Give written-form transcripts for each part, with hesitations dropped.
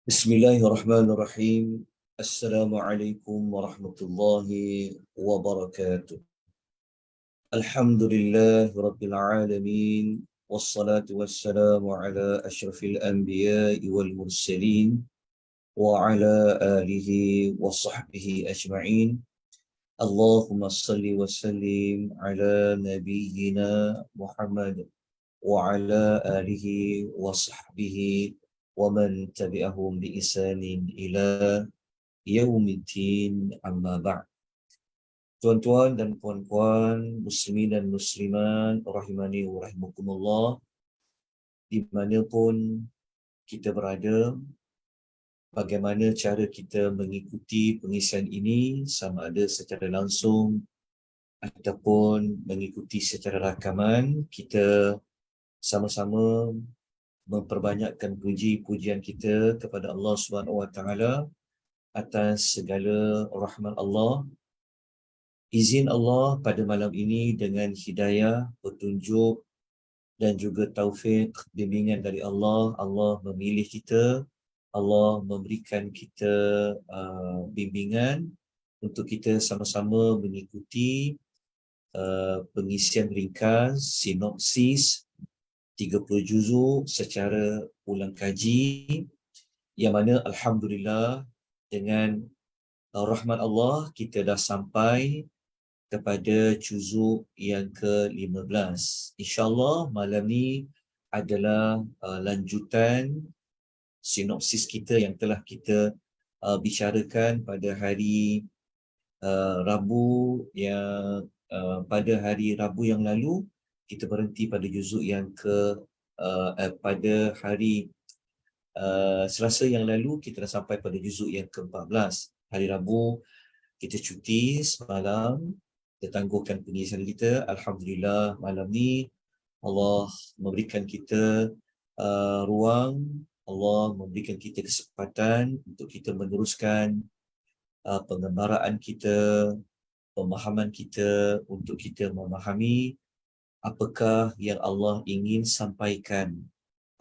Bismillahirrahmanirrahim. Assalamualaikum warahmatullahi wabarakatuh. Alhamdulillah Rabbil Alamin. Wassalatu wassalamu ala ashrafil anbiya'i wal mursalin. Wa ala alihi wa sahbihi ajma'in. Allahumma salli wa sallim ala nabiyyina Muhammad wa ala alihi wa sahbihi wa man tabi'ahum bi isanin ila Yaumiddin amma ba'd. Tuan-tuan dan puan-puan, muslimin dan muslimat, rahimani wa rahimakumullah, dimanapun kita berada, bagaimana cara kita mengikuti pengisian ini, sama ada secara langsung ataupun mengikuti secara rakaman, kita sama-sama memperbanyakkan puji-pujian kita kepada Allah Subhanahu Wa Taala atas segala rahmat Allah. Izin Allah pada malam ini dengan hidayah, petunjuk dan juga taufik, bimbingan dari Allah. Allah memilih kita, Allah memberikan kita bimbingan untuk kita sama-sama mengikuti pengisian ringkas, sinopsis 30 juzuk secara ulang kaji, yang mana Alhamdulillah dengan rahmat Allah kita dah sampai kepada juzuk yang ke-15. InsyaAllah malam ni adalah lanjutan sinopsis kita yang telah kita bicarakan pada hari Rabu pada hari Rabu yang lalu. Kita berhenti pada juzuk yang pada hari Selasa yang lalu kita dah sampai pada juzuk yang ke-14. Hari Rabu kita cuti semalam, kita tangguhkan pengisian kita. Alhamdulillah malam ni Allah memberikan kita ruang, Allah memberikan kita kesempatan untuk kita meneruskan pengembaraan kita, pemahaman kita, untuk kita memahami apakah yang Allah ingin sampaikan,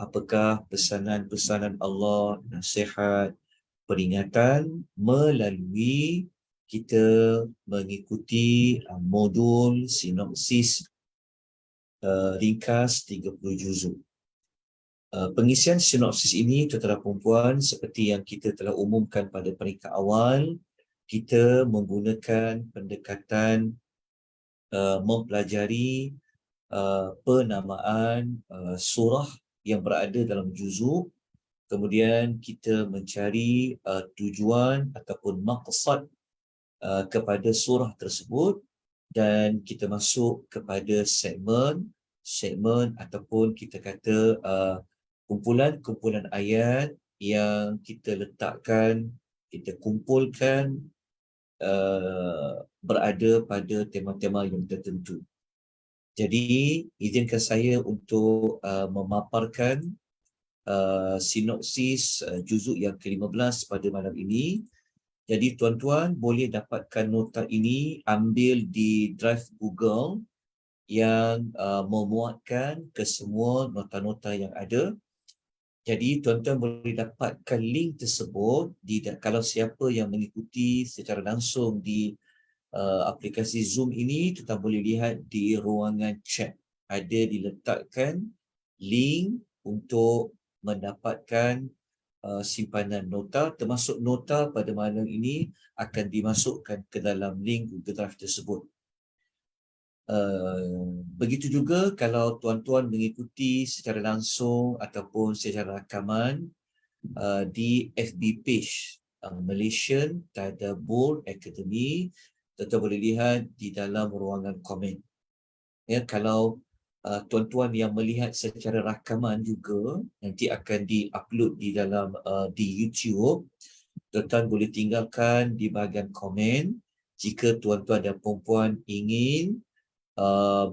apakah pesanan-pesanan Allah, nasihat, peringatan melalui kita mengikuti modul sinopsis ringkas 30 juzuk. Pengisian sinopsis ini, tuan-tuan dan puan-puan, seperti yang kita telah umumkan pada peringkat awal, kita menggunakan pendekatan mempelajari penamaan surah yang berada dalam juzuk. Kemudian kita mencari tujuan ataupun maqsad kepada surah tersebut, dan kita masuk kepada segmen ataupun kita kata kumpulan-kumpulan ayat yang kita letakkan, kita kumpulkan berada pada tema-tema yang tertentu. Jadi izinkan saya untuk memaparkan sinopsis juzuk yang ke-15 pada malam ini. Jadi tuan-tuan boleh dapatkan nota ini, ambil di drive Google yang memuatkan kesemua nota-nota yang ada. Jadi tuan-tuan boleh dapatkan link tersebut kalau siapa yang mengikuti secara langsung di aplikasi Zoom ini, tuan-tuan boleh lihat di ruangan chat ada diletakkan link untuk mendapatkan simpanan nota, termasuk nota pada malam ini akan dimasukkan ke dalam link Google Drive tersebut. Begitu juga kalau tuan-tuan mengikuti secara langsung ataupun secara rakaman di FB page Malaysian Tadabbur Academy, tuan-tuan boleh lihat di dalam ruangan komen. Ya, kalau tuan-tuan yang melihat secara rakaman juga nanti akan di-upload di dalam di YouTube, tuan-tuan boleh tinggalkan di bahagian komen jika tuan-tuan dan puan-puan ingin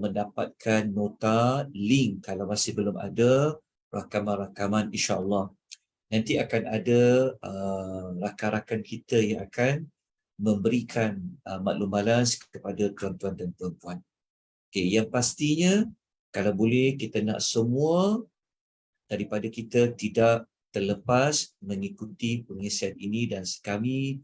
mendapatkan nota, link kalau masih belum ada rakaman-rakaman. InsyaAllah nanti akan ada rakan-rakan kita yang akan memberikan maklum balas kepada tuan-tuan dan puan-puan. Okay, yang pastinya kalau boleh kita nak semua daripada kita tidak terlepas mengikuti pengisian ini, dan kami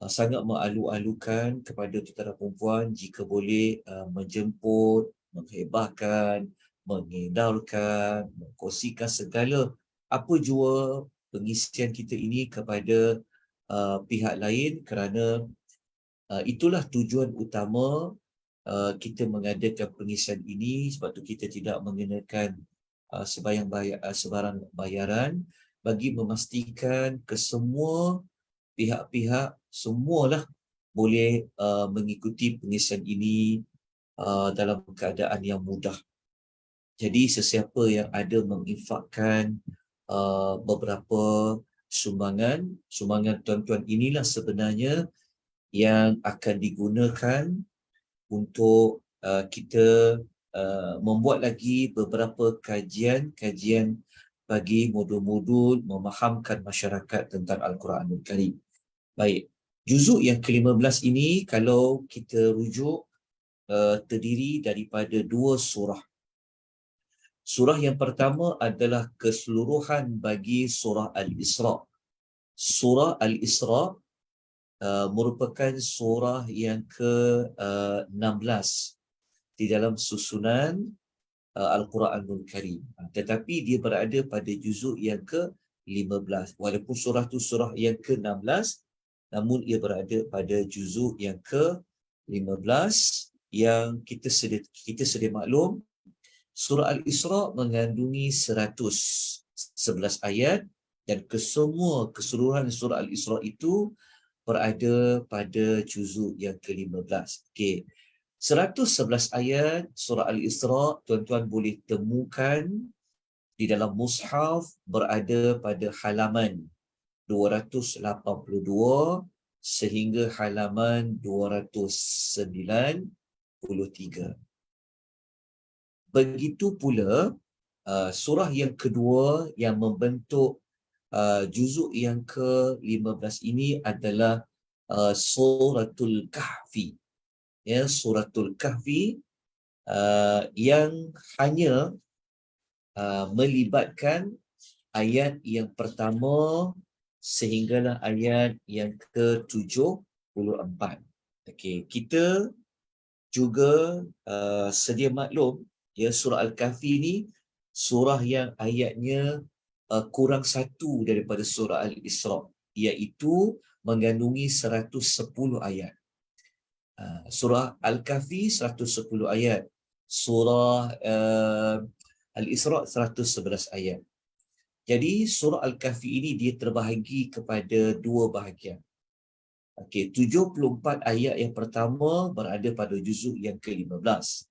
sangat mengalu-alukan kepada tentera perempuan jika boleh menjemput, menghebahkan, mengedarkan, mengkongsikan segala apa jua pengisian kita ini kepada pihak lain, kerana itulah tujuan utama kita mengadakan pengisian ini. Sebab tu kita tidak mengenakan sebarang bayaran bagi memastikan kesemua pihak-pihak semualah boleh mengikuti pengisian ini dalam keadaan yang mudah. Jadi sesiapa yang ada menginfakkan beberapa sumbangan tuan-tuan inilah sebenarnya yang akan digunakan untuk kita membuat lagi beberapa kajian bagi modul-modul memahamkan masyarakat tentang Al-Quranul Karim. Baik, juzuk yang ke-15 ini kalau kita rujuk terdiri daripada 2 surah. Surah yang pertama adalah keseluruhan bagi surah Al-Isra. Surah Al-Isra merupakan surah yang ke-16 di dalam susunan Al-Quranul Karim. Tetapi dia berada pada juzuk yang ke-15. Walaupun surah tu surah yang ke-16, namun ia berada pada juzuk yang ke-15 yang kita sedia maklum. Surah Al-Isra mengandungi 111 ayat dan keseluruhan surah Al-Isra itu berada pada juzuk yang ke-15. Okey. 111 ayat surah Al-Isra tuan-tuan boleh temukan di dalam mushaf berada pada halaman 282 sehingga halaman 293. Begitu pula surah yang kedua yang membentuk juzuk yang ke-15 ini adalah Suratul Kahfi. Ya, Suratul Kahfi yang hanya melibatkan ayat yang pertama sehinggalah ayat yang ke-74. Okey, kita juga sedia maklum, ya, surah Al-Kahfi ini surah yang ayatnya kurang satu daripada surah Al-Isra, iaitu mengandungi 110 ayat. Surah Al-Kahfi 110 ayat, surah Al-Isra 111 ayat. Jadi surah Al-Kahfi ini dia terbahagi kepada 2 bahagian. Okey, 74 ayat yang pertama berada pada juzuk yang ke-15.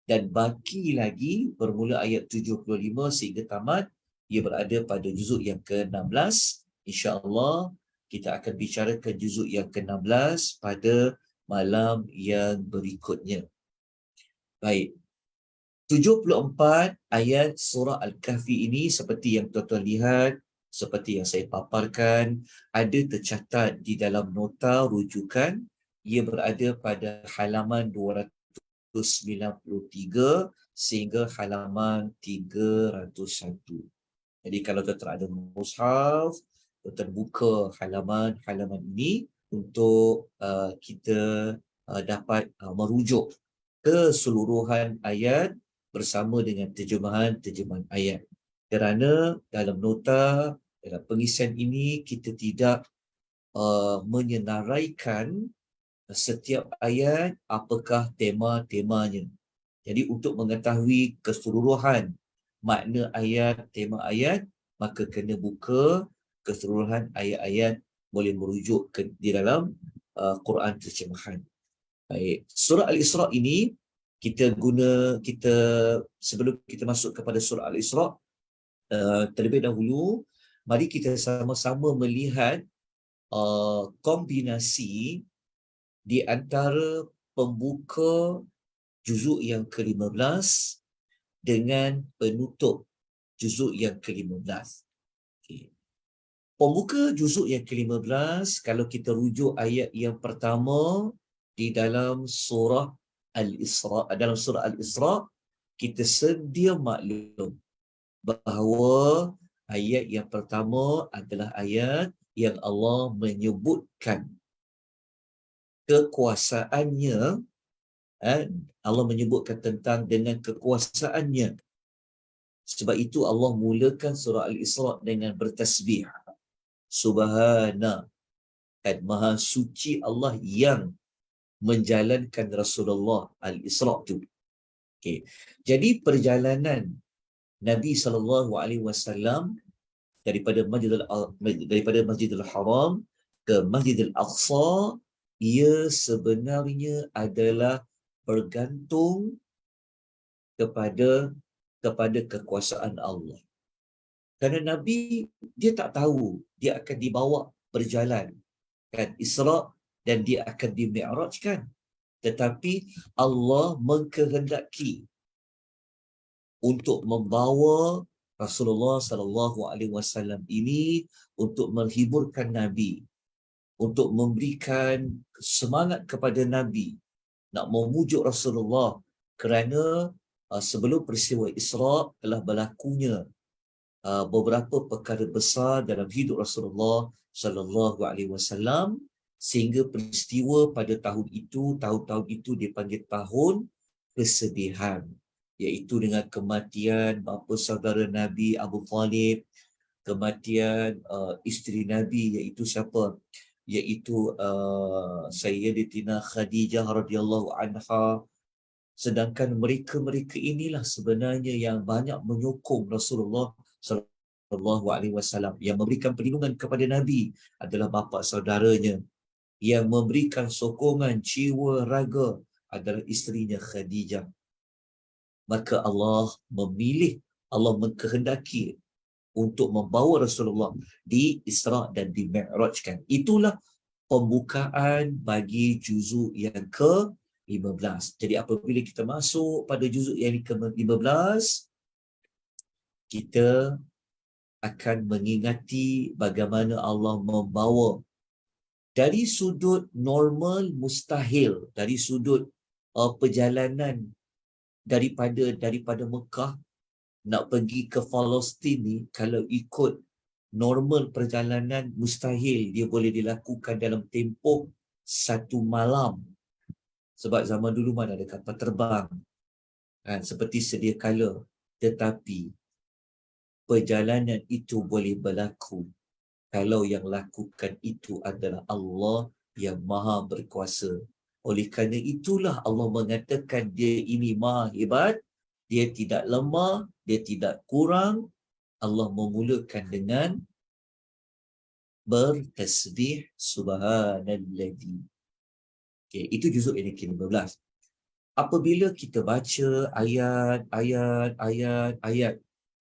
Dan baki lagi bermula ayat 75 sehingga tamat, ia berada pada juzuk yang ke-16. InsyaAllah kita akan bicarakan juzuk yang ke-16 pada malam yang berikutnya. Baik. 74 ayat surah Al-Kahfi ini seperti yang tuan-tuan lihat, seperti yang saya paparkan, ada tercatat di dalam nota rujukan. Ia berada pada halaman 293 sehingga halaman 301. Jadi kalau tuan-tuan ada mushaf, tuan-tuan buka halaman-halaman ini untuk kita dapat merujuk keseluruhan ayat bersama dengan terjemahan ayat. Kerana dalam nota, dalam pengisian ini kita tidak menyenaraikan setiap ayat apakah tema-temanya. Jadi untuk mengetahui keseluruhan makna ayat, tema ayat, maka kena buka keseluruhan ayat-ayat, boleh merujuk di dalam Quran terjemahan. Baik, surah Al-Isra ini kita sebelum kita masuk kepada surah Al-Isra, terlebih dahulu mari kita sama-sama melihat kombinasi di antara pembuka juzuk yang ke-15 dengan penutup juzuk yang ke-15. Okay. Pembuka juzuk yang ke-15, kalau kita rujuk ayat yang pertama di dalam surah Al-Isra, kita sedia maklum bahawa Ayat yang pertama adalah ayat yang Allah menyebutkan kekuasaannya. Allah menyebutkan tentang dengan kekuasaannya. Sebab itu Allah mulakan surah Al-Isra dengan bertasbih. Subhana, maha suci Allah yang menjalankan Rasulullah Al-Isra itu. Okay. Jadi perjalanan Nabi SAW daripada Masjidil Haram ke Masjidil Aqsa, ia sebenarnya adalah bergantung kepada kekuasaan Allah. Kerana Nabi dia tak tahu dia akan dibawa berjalan kan Isra dan dia akan dimi'rajkan, tetapi Allah mengkehendaki untuk membawa Rasulullah sallallahu alaihi wasallam ini untuk menghiburkan Nabi, untuk memberikan semangat kepada Nabi, nak memujuk Rasulullah kerana sebelum peristiwa Isra telah berlakunya beberapa perkara besar dalam hidup Rasulullah sallallahu alaihi wasallam, sehingga peristiwa pada tahun-tahun itu dipanggil tahun kesedihan, iaitu dengan kematian bapa saudara Nabi Abu Talib, kematian isteri Nabi iaitu siapa? Iaitu Sayyidatina Khadijah radhiyallahu anha. Sedangkan mereka inilah sebenarnya yang banyak menyokong Rasulullah sallallahu alaihi wasallam. Yang memberikan perlindungan kepada Nabi adalah bapa saudaranya. Yang memberikan sokongan jiwa raga adalah isterinya Khadijah. Maka Allah memilih, Allah mengkehendaki untuk membawa Rasulullah di Isra dan di Mi'rajkan. Itulah pembukaan bagi juzuk yang ke-15. Jadi apabila kita masuk pada juzuk yang ke-15, kita akan mengingati bagaimana Allah membawa dari sudut normal mustahil, dari sudut perjalanan daripada Mekah nak pergi ke Palestin ni, kalau ikut normal perjalanan mustahil dia boleh dilakukan dalam tempoh 1 malam. Sebab zaman dulu mana ada kapal terbang kan, seperti sedia kala. Tetapi perjalanan itu boleh berlaku kalau yang lakukan itu adalah Allah yang maha berkuasa. Oleh kerana itulah Allah mengatakan dia ini maha hebat, dia tidak lemah, dia tidak kurang. Allah memulakan dengan bertasbih subhanalladzi. Okay, itu juzuk yang ke-15. Apabila kita baca ayat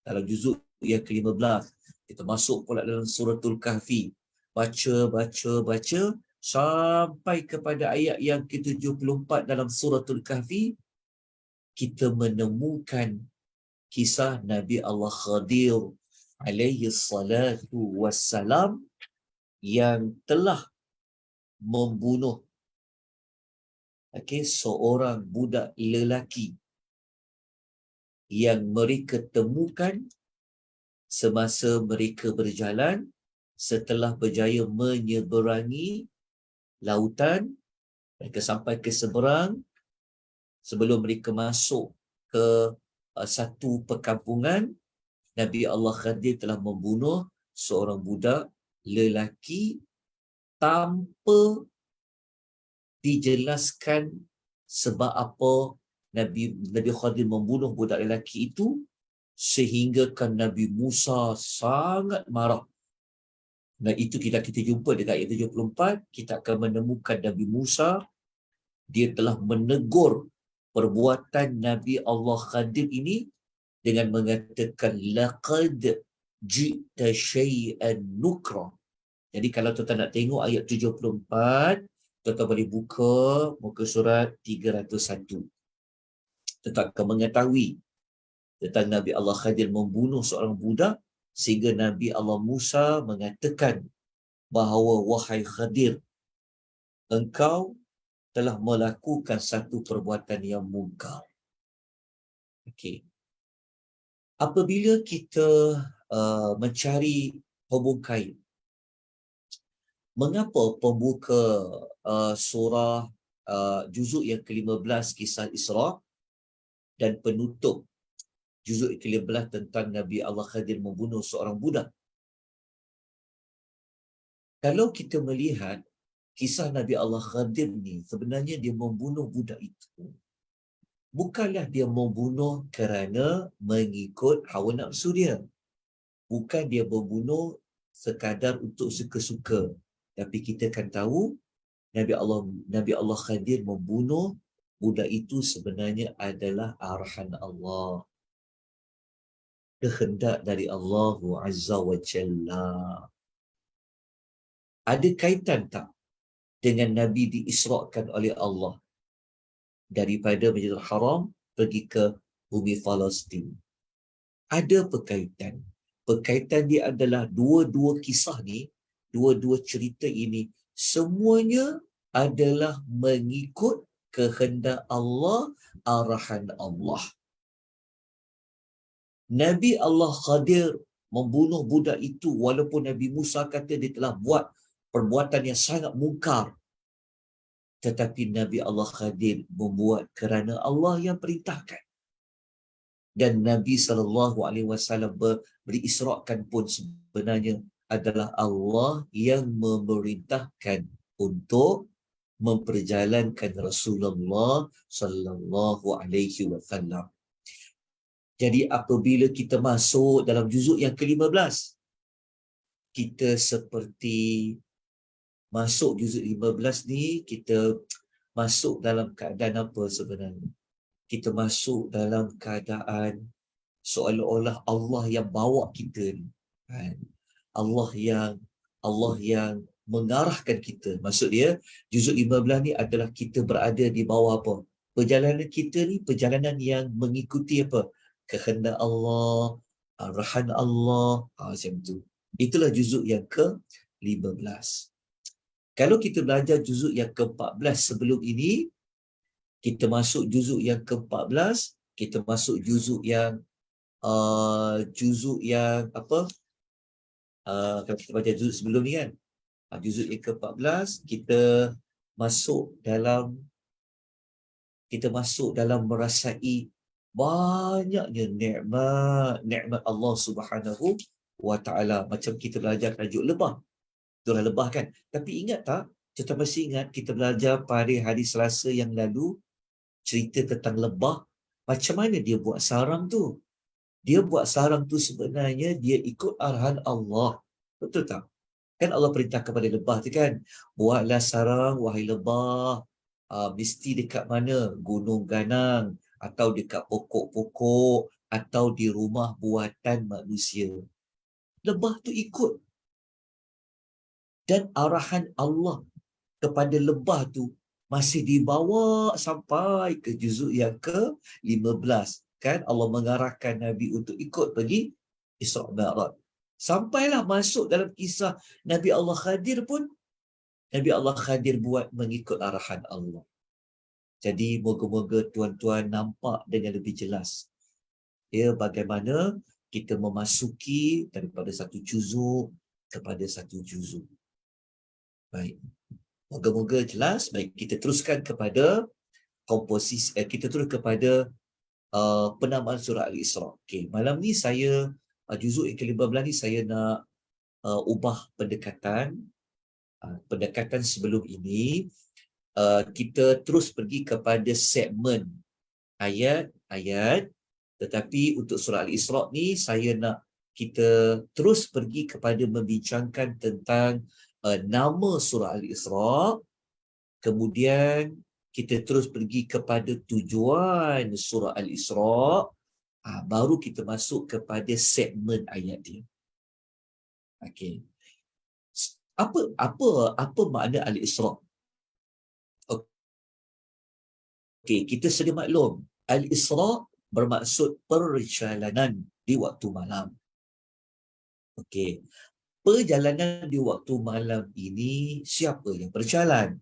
dalam juzuk yang ke-15, kita masuk pula dalam suratul Kahfi, baca sampai kepada ayat yang ke-74 dalam suratul Kahfi, kita menemukan kisah Nabi Allah Khadir alaihi salatu wassalam yang telah membunuh seorang budak lelaki yang mereka temukan semasa mereka berjalan setelah berjaya menyeberangi lautan. Mereka sampai ke seberang. Sebelum mereka masuk ke satu perkampungan, Nabi Allah Khadir telah membunuh seorang budak lelaki tanpa dijelaskan sebab apa Nabi Khadir membunuh budak lelaki itu, sehinggakan Nabi Musa sangat marah. Dan itu kita jumpa dekat ayat 74, kita akan menemukan Nabi Musa, dia telah menegur perbuatan Nabi Allah Khadir ini dengan mengatakan laqad ji'ta syai'an nukra. Jadi kalau tuan-tuan nak tengok ayat 74, tuan-tuan boleh buka muka surat 301. Tuan-tuan akan mengetahui tentang Nabi Allah Khadir membunuh seorang budak, sehingga Nabi Allah Musa mengatakan bahawa wahai Khadir, engkau telah melakukan satu perbuatan yang mungkar. Okey. Apabila kita mencari hubung kain. Mengapa pembuka surah juzuk yang ke-15 kisah Isra dan penutup juzuk ke-15 tentang Nabi Allah Khadir membunuh seorang budak? Kalau kita melihat kisah Nabi Allah Khadir ni, sebenarnya dia membunuh budak itu. Bukanlah dia membunuh kerana mengikut hawa nafsu dia. Bukan dia membunuh sekadar untuk suka-suka. Tapi kita kan tahu Nabi Allah Khadir membunuh budak itu sebenarnya adalah arahan Allah. Kehendak dari Allah Azza wa Jalla. Ada kaitan tak dengan Nabi diisrakan oleh Allah daripada Masjidil Haram pergi ke bumi Palestin? Ada perkaitan. Perkaitan dia adalah dua-dua kisah ni, dua-dua cerita ini, semuanya adalah mengikut kehendak Allah, arahan Allah. Nabi Allah Khadir membunuh budak itu walaupun Nabi Musa kata dia telah buat perbuatan yang sangat mungkar. Tetapi Nabi Allah Khadir membuat kerana Allah yang perintahkan. Dan Nabi SAW berisrakan pun sebenarnya adalah Allah yang memerintahkan untuk memperjalankan Rasulullah sallallahu alaihi wasallam. Jadi apabila kita masuk dalam juzuk yang ke-15, kita seperti masuk juzuk 15 ni, kita masuk dalam keadaan apa sebenarnya? Kita masuk dalam keadaan seolah-olah Allah yang bawa kita ni. Allah yang mengarahkan kita. Maksud dia, juzuk 15 ni adalah kita berada di bawah apa? Perjalanan kita ni perjalanan yang mengikuti apa? Kehendak Allah, arahan Allah, macam tu. Itulah juzuk yang ke-15. Kalau kita belajar juzuk yang ke-14 sebelum ini, kita masuk juzuk yang ke-14, kita masuk juzuk yang apa? Kalau kita baca juzuk sebelum ni kan, juzuk yang ke-14, kita masuk dalam merasai banyaknya nikmat Allah Subhanahu wa Ta'ala. Macam kita belajar tajuk lebah. Itulah lebah kan. Tapi ingat tak? Kita masih ingat kita belajar pada hari Selasa yang lalu cerita tentang lebah. Macam mana dia buat sarang tu? Dia buat sarang tu sebenarnya dia ikut arahan Allah. Betul tak? Kan Allah perintah kepada lebah tu kan, buatlah sarang wahai lebah, mesti dekat mana? Gunung ganang, atau dekat pokok-pokok, atau di rumah buatan manusia. Lebah tu ikut. Dan arahan Allah kepada lebah tu masih dibawa sampai ke juzuk yang ke-15. Kan Allah mengarahkan Nabi untuk ikut pergi Isra Mi'raj. Sampailah masuk dalam kisah Nabi Allah Khadir pun, Nabi Allah Khadir buat mengikut arahan Allah. Jadi moga-moga tuan-tuan nampak dengan lebih jelas ya bagaimana kita memasuki daripada satu juzuk kepada satu juzuk. Baik. Moga-moga jelas. Baik, kita teruskan kepada komposisi, kita terus kepada penamaan surah Al-Isra. Okey, malam ni saya juzuk yang ke-15 ni saya nak ubah pendekatan. Pendekatan sebelum ini kita terus pergi kepada segmen ayat-ayat, tetapi untuk surah Al-Isra ni saya nak kita terus pergi kepada membincangkan tentang nama surah Al-Isra, kemudian kita terus pergi kepada tujuan surah Al-Isra, baru kita masuk kepada segmen ayat dia. Okey. Apa makna Al-Isra? Okey, kita sedia maklum, Al-Isra bermaksud perjalanan di waktu malam. Okey. Perjalanan di waktu malam ini siapa yang berjalan?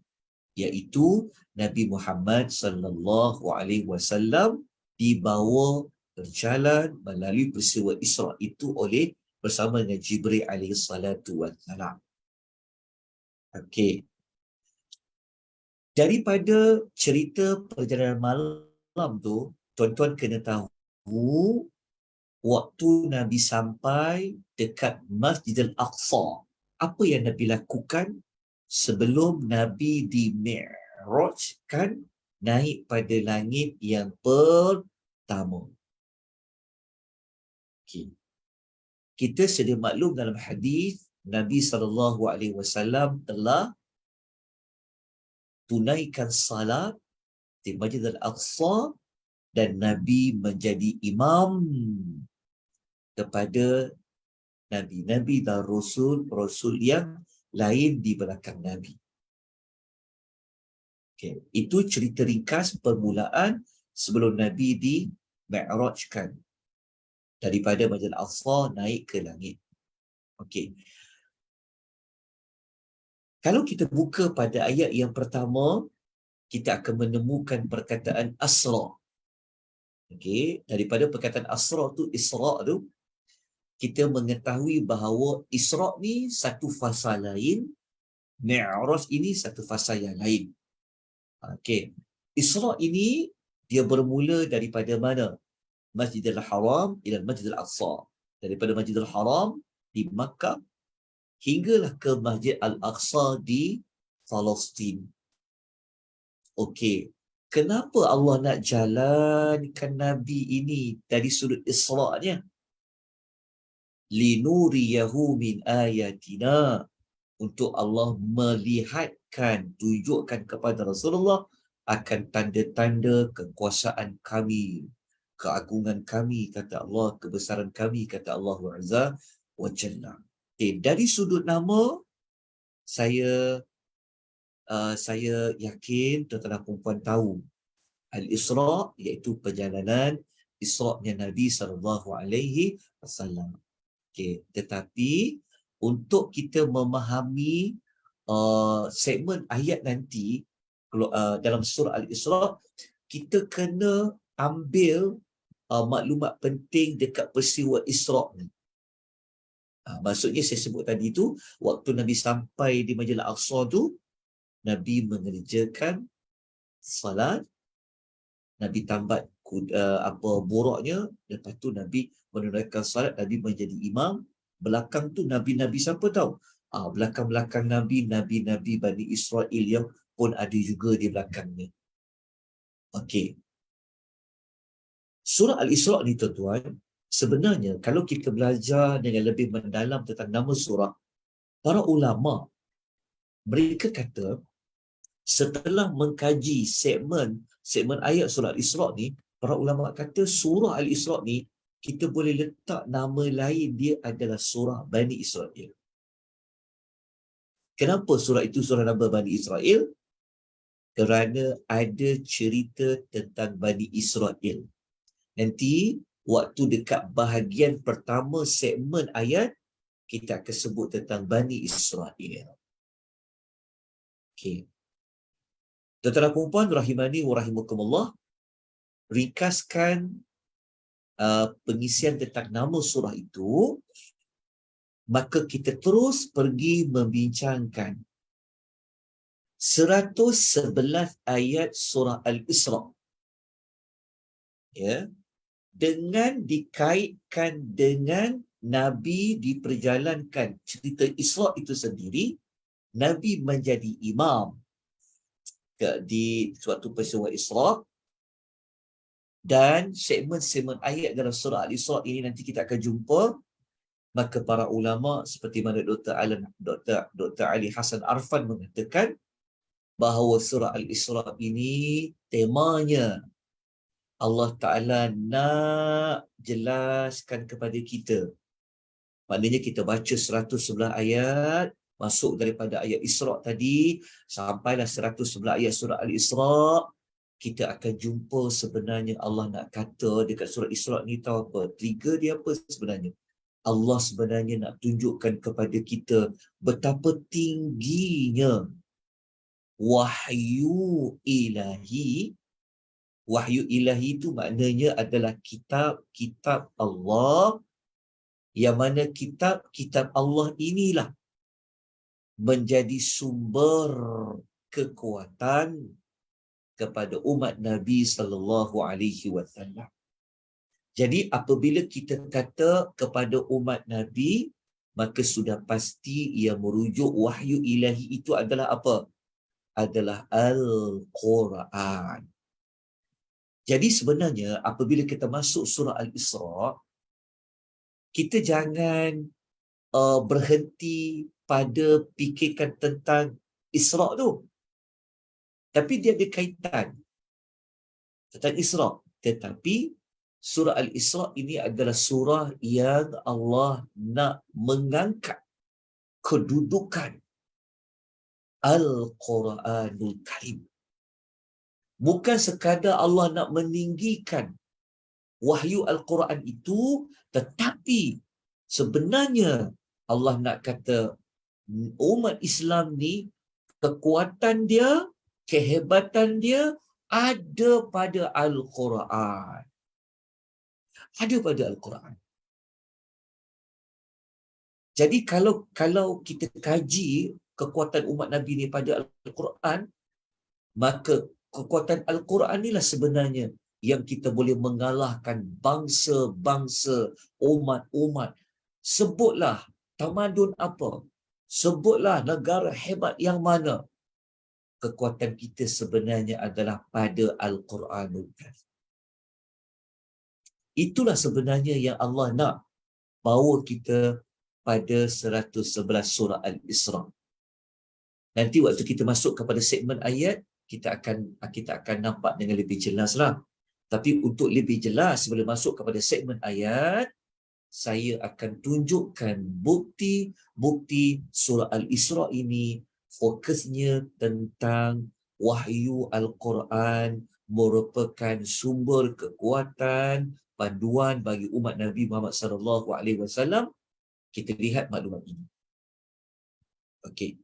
Iaitu Nabi Muhammad sallallahu alaihi wasallam dibawa berjalan melalui peristiwa Isra itu oleh bersama dengan Jibril alaihi salatu wassalam. Okey. Daripada cerita perjalanan malam tu, tuan-tuan kena tahu waktu Nabi sampai dekat Masjidil Aqsa, apa yang Nabi lakukan sebelum Nabi di-mi'rajkan naik pada langit yang pertama. Okay. Kita sedia maklum dalam hadis Nabi SAW telah tunaikan salat di Masjidil Aqsa dan Nabi menjadi imam kepada Nabi-Nabi dan Rasul yang lain di belakang Nabi. Okay. Itu cerita ringkas permulaan sebelum Nabi di-mi'rajkan daripada Masjidil Aqsa naik ke langit. Okey. Kalau kita buka pada ayat yang pertama, kita akan menemukan perkataan Asra. Okey, daripada perkataan Asra tu, Isra tu, kita mengetahui bahawa Isra ni satu fasa lain, Mi'raj ini satu fasa yang lain. Okey. Isra ini dia bermula daripada mana? Masjidil Haram ila Masjidil Aqsa. Daripada Masjidil Haram di Makkah hinggalah ke Masjid Al-Aqsa di Palestin. Okey. Kenapa Allah nak jalankan Nabi ini dari sudut Isra'-nya? Linuriyahu min ayatina. Untuk Allah melihatkan, tunjukkan kepada Rasulullah akan tanda-tanda kekuasaan kami, keagungan kami, kata Allah, kebesaran kami, kata Allah Azza wa Jalla. Okay, dari sudut nama, saya yakin tuan-tuan dan puan tahu Al-Isra' iaitu perjalanan Isra'-nya Nabi SAW. Okay, tetapi untuk kita memahami segmen ayat nanti dalam surah Al-Isra', kita kena ambil maklumat penting dekat peristiwa Isra' ni. Maksudnya saya sebut tadi tu, waktu Nabi sampai di Masjidil Aqsa tu, Nabi mengerjakan salat, Nabi tambat buraknya, lepas tu Nabi menunaikan salat, Nabi menjadi imam. Belakang tu Nabi-Nabi siapa tahu? Belakang-belakang Nabi-Nabi Bani Israel yang pun ada juga di belakangnya. Okey. Surah Al-Isra' ni tuan-tuan, sebenarnya kalau kita belajar dengan lebih mendalam tentang nama surah, para ulama mereka kata setelah mengkaji segmen ayat surah Al-Isra' ni, para ulama kata surah Al-Isra' ni kita boleh letak nama lain dia adalah surah Bani Israel. Kenapa surah itu surah nama Bani Israel? Kerana ada cerita tentang Bani Israel. Nanti waktu dekat bahagian pertama segmen ayat, kita akan sebut tentang Bani Israel. Okey. Tuan-tuan dan puan rahimani wa rahimakumullah, ringkaskan pengisian tentang nama surah itu, maka kita terus pergi membincangkan 111 ayat surah Al-Isra'. Ya, dengan dikaitkan dengan Nabi diperjalankan cerita Isra' itu sendiri, Nabi menjadi imam di suatu peristiwa Isra', dan segmen-segmen ayat dalam surah Al-Isra' ini nanti kita akan jumpa. Maka para ulama seperti mana Dr. Ali Hasan Arfan mengatakan bahawa surah Al-Isra' ini temanya Allah Ta'ala nak jelaskan kepada kita. Maknanya kita baca 111 ayat, masuk daripada ayat Isra' tadi, sampailah 111 ayat surah Al-Isra', kita akan jumpa sebenarnya Allah nak kata dekat surah Isra' ni, tahu apa? Trigger dia apa sebenarnya? Allah sebenarnya nak tunjukkan kepada kita betapa tingginya wahyu ilahi. Wahyu ilahi itu maknanya adalah kitab-kitab Allah yang mana kitab Allah inilah menjadi sumber kekuatan kepada umat Nabi sallallahu alaihi wasallam. Jadi apabila kita kata kepada umat Nabi, maka sudah pasti ia merujuk wahyu ilahi itu adalah apa? Adalah Al-Quran. Jadi sebenarnya apabila kita masuk surah Al-Isra, kita jangan berhenti pada fikirkan tentang Isra tu. Tapi dia ada kaitan tentang Isra. Tetapi surah Al-Isra ini adalah surah yang Allah nak mengangkat kedudukan Al-Quranul Karim. Bukan sekadar Allah nak meninggikan wahyu Al-Quran itu, tetapi sebenarnya Allah nak kata umat Islam ni kekuatan dia, kehebatan dia ada pada Al-Quran. Ada pada Al-Quran. Jadi kalau kita kaji kekuatan umat Nabi ni pada Al-Quran, maka kekuatan Al-Quran inilah sebenarnya yang kita boleh mengalahkan bangsa-bangsa, umat-umat. Sebutlah tamadun apa, sebutlah negara hebat yang mana, kekuatan kita sebenarnya adalah pada Al-Quranul Karim. Itulah sebenarnya yang Allah nak bawa kita pada 111 surah Al-Isra. Nanti waktu kita masuk kepada segmen ayat, kita akan nampak dengan lebih jelaslah. Tapi untuk lebih jelas sebelum masuk kepada segmen ayat, saya akan tunjukkan bukti surah Al-Isra ini fokusnya tentang wahyu Al-Quran merupakan sumber kekuatan, panduan bagi umat Nabi Muhammad sallallahu alaihi wasallam. Kita lihat maklumat ini. Okey.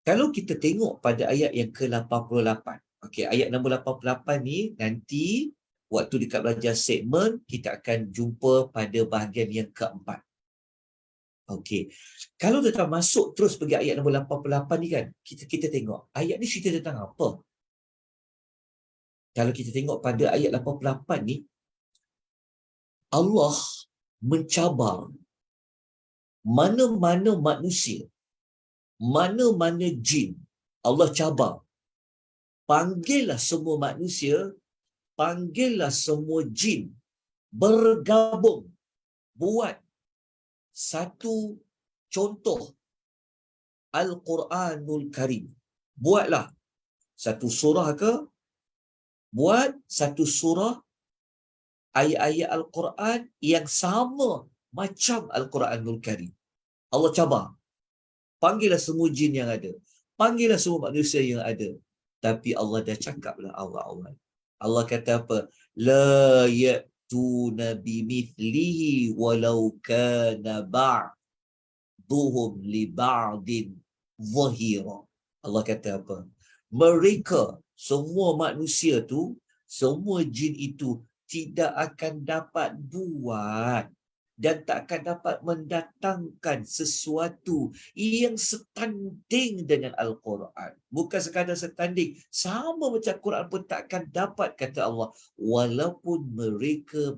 Kalau kita tengok pada ayat yang ke-88. Okey, ayat nombor 88 ni nanti waktu dekat belajar segmen kita akan jumpa pada bahagian yang keempat. Okey. Kalau kita masuk terus pergi ayat nombor 88 ni kan, kita tengok ayat ni cerita tentang apa? Kalau kita tengok pada ayat 88 ni, Allah mencabar mana-mana manusia, mana-mana jin. Allah cabar. Panggillah semua manusia, panggillah semua jin bergabung buat satu contoh Al-Quranul Karim. Buatlah satu surah ke, buat satu surah ayat-ayat Al-Quran yang sama macam Al-Quranul Karim. Allah cabar. Panggillah semua jin yang ada. Panggillah semua manusia yang ada. Tapi Allah dah cakaplah awal-awal. Allah kata apa? La ya'tuna bimithlihi walau kana ba'duhum li ba'din zahira. Allah kata apa? Mereka, semua manusia tu, semua jin itu tidak akan dapat buat dan tak akan dapat mendatangkan sesuatu yang setanding dengan Al-Quran. Bukan sekadar setanding, sama macam Quran pun tak akan dapat, kata Allah, walaupun mereka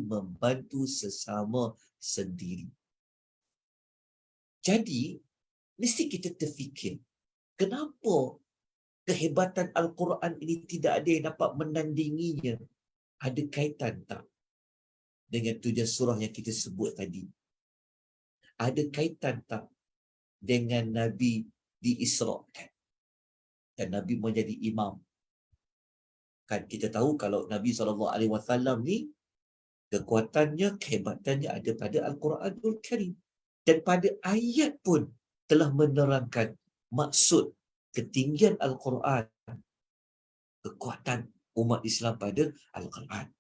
membantu sesama sendiri. Jadi, mesti kita terfikir, kenapa kehebatan Al-Quran ini tidak ada yang dapat menandinginya? Ada kaitan tak dengan tujuan surah yang kita sebut tadi? Ada kaitan tak dengan Nabi diisrakan dan Nabi menjadi imam? Kan kita tahu kalau Nabi SAW ni kekuatannya, kehebatannya ada pada Al-Quranul Karim. Dan pada ayat pun telah menerangkan maksud ketinggian Al-Quran, kekuatan umat Islam pada Al-Quran.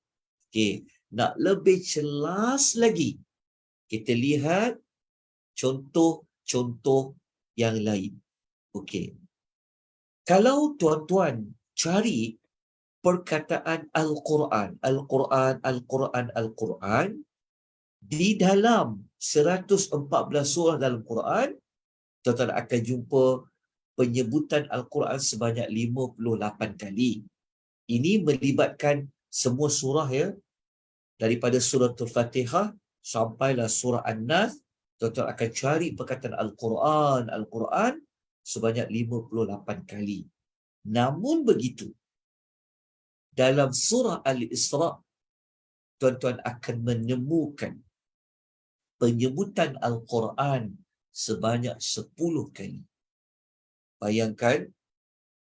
Okey, nak lebih jelas lagi, kita lihat contoh-contoh yang lain. Okey. Kalau tuan-tuan cari perkataan Al-Quran, Al-Quran, Al-Quran, Al-Quran, Di dalam 114 surah dalam Quran, tuan-tuan akan jumpa penyebutan Al-Quran sebanyak 58 kali. Ini melibatkan semua surah ya, daripada surah Al-Fatihah sampailah surah An-Nas. Tuan-tuan akan cari perkataan Al-Quran, Al-Quran sebanyak 58 kali. Namun begitu, dalam surah Al-Isra, tuan-tuan akan menemukan penyebutan Al-Quran sebanyak 10 kali. Bayangkan,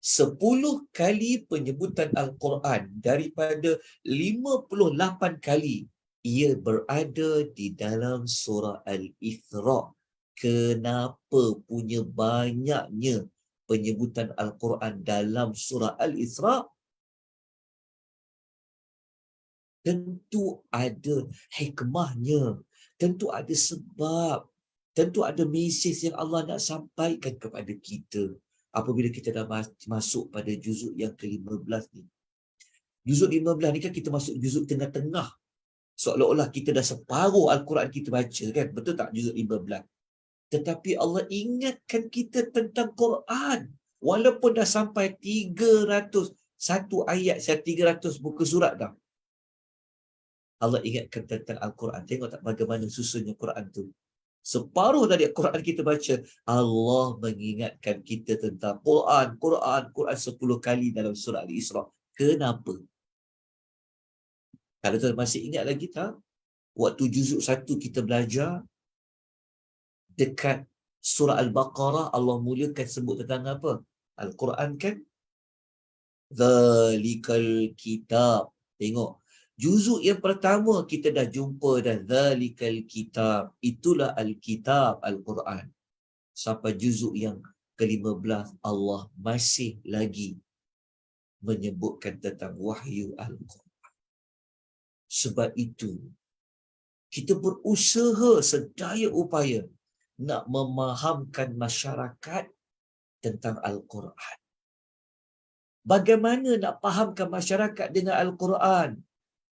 10 kali penyebutan Al-Quran daripada 58 kali ia berada di dalam surah Al-Isra. Kenapa punya banyaknya penyebutan Al-Quran dalam surah Al-Isra? Tentu ada hikmahnya, tentu ada sebab, tentu ada mesej yang Allah nak sampaikan kepada kita apabila kita dah masuk pada juzuk yang ke-15 ni. Juzuk 15 ni kan kita masuk juzuk tengah-tengah. Seolah-olah kita dah separuh Al-Quran kita baca kan. Betul tak juzuk 15? Tetapi Allah ingatkan kita tentang Quran. Walaupun dah sampai 301 ayat, 300 muka surat dah. Allah ingatkan tentang Al-Quran. Tengok tak bagaimana susunnya Quran tu. Separuh dari Quran kita baca, Allah mengingatkan kita tentang Quran. Quran 10 kali dalam surah Al-Isra. Kenapa? Kalau tuan masih ingat lagi tak? Waktu juzuk 1 kita belajar, dekat surah Al-Baqarah, Allah mulakan sebut tentang apa? Al-Quran kan? Zalikal kitab. Tengok. Juzuk yang pertama kita dah jumpa dah. Zalikal kitab. Itulah Al-Kitab, Al-Quran. Sampai juzuk yang ke-15, Allah masih lagi menyebutkan tentang wahyu Al-Quran. Sebab itu, kita berusaha sedaya upaya nak memahamkan masyarakat tentang Al-Quran. Bagaimana nak fahamkan masyarakat dengan Al-Quran?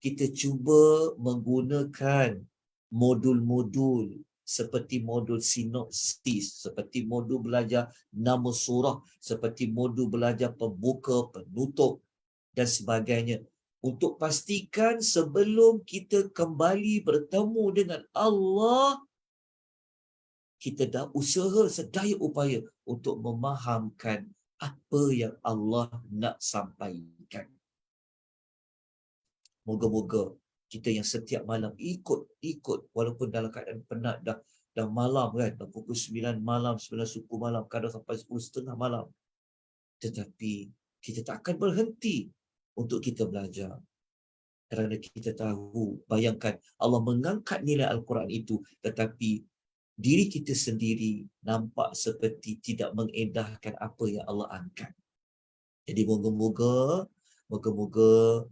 Kita cuba menggunakan modul-modul seperti modul sinopsis, seperti modul belajar nama surah, seperti modul belajar pembuka, penutup dan sebagainya. Untuk pastikan sebelum kita kembali bertemu dengan Allah, kita dah usaha sedaya upaya untuk memahamkan apa yang Allah nak sampaikan. Moga-moga kita yang setiap malam ikut walaupun dalam keadaan penat dah malam kan, dah pukul 9 malam, 9 suku malam, kadang sampai 10:30 malam. Tetapi kita tak akan berhenti untuk kita belajar. Kerana kita tahu, bayangkan Allah mengangkat nilai Al-Quran itu, tetapi diri kita sendiri nampak seperti tidak mengedahkan apa yang Allah angkat. Jadi moga-moga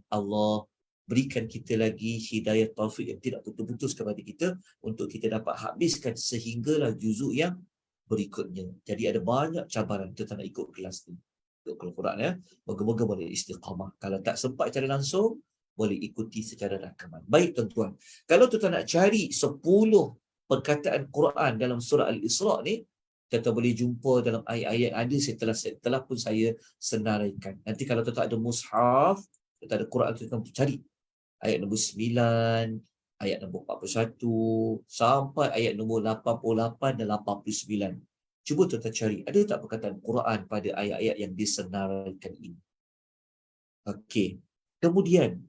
Allah berikan kita lagi hidayah taufik yang tidak putus-putus kepada kita untuk kita dapat habiskan sehinggalah juzuk yang berikutnya. Jadi ada banyak cabaran kita nak ikut kelas ni. Ikut Al-Quran ya. Moga-moga boleh istiqamah. Kalau tak sempat cara langsung, boleh ikuti secara rakaman. Baik tuan-tuan. Kalau tuan-tuan nak cari 10 perkataan Quran dalam surah Al-Isra ni, kita boleh jumpa dalam ayat-ayat ada setelah pun saya senaraikan. Nanti kalau tuan-tuan ada mushaf, tuan-tuan ada Quran, tuan-tuan cari ayat nombor 9, ayat nombor 41, sampai ayat nombor 88 dan 89. Cuba tuan-tuan cari, ada tak perkataan Quran pada ayat-ayat yang disenaraikan ini? Okey. Kemudian,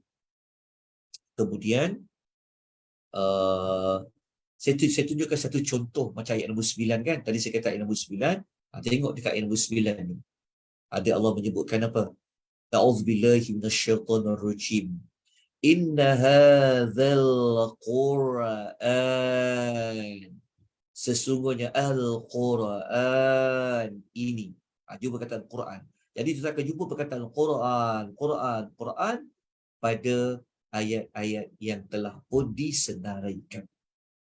saya tunjukkan satu contoh macam ayat nombor 9 kan. Tadi saya kata ayat nombor 9. Tengok dekat ayat nombor 9 ni. Ada Allah menyebutkan apa? A'udzubillahi minasyaitonirrajim. Inna hadzal Qur'an. Sesungguhnya Al-Quran ini. Jumpa perkataan Quran. Jadi kita akan jumpa perkataan Quran pada ayat-ayat yang telah pun disenaraikan.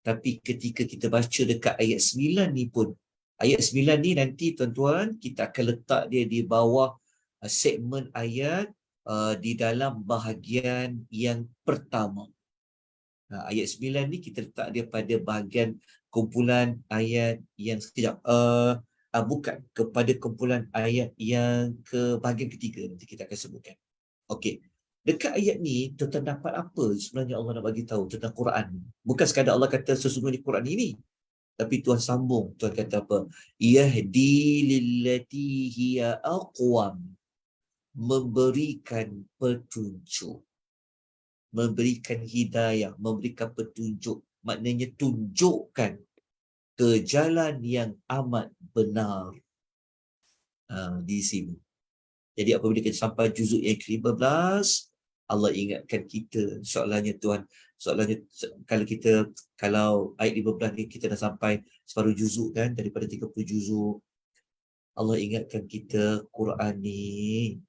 Tapi ketika kita baca dekat ayat 9 ni pun, ayat 9 ni nanti tuan-tuan, kita akan letak dia di bawah segmen ayat di dalam bahagian yang pertama. Ayat 9 ni kita letak dia pada bahagian kumpulan ayat yang sekejap. Bukan, kepada kumpulan ayat yang ke bahagian ketiga, nanti kita akan sebutkan. Okey. Dekat ayat ni tuan dapat apa sebenarnya Allah nak bagi tahu tentang Quran. Bukan sekadar Allah kata sesungguhnya Quran ini, tapi Tuhan sambung. Tuhan kata apa? Yahdi lillati hiya aqwam. Memberikan petunjuk. Memberikan hidayah, memberikan petunjuk. Maknanya tunjukkan ke jalan yang amat benar. Di sini. Jadi apabila kita sampai juzuk yang ke-15, Allah ingatkan kita. Soalannya Tuhan, kalau ayat 15 ni kita dah sampai separuh juzuk kan, daripada 30 juzuk. Allah ingatkan kita, Quran ni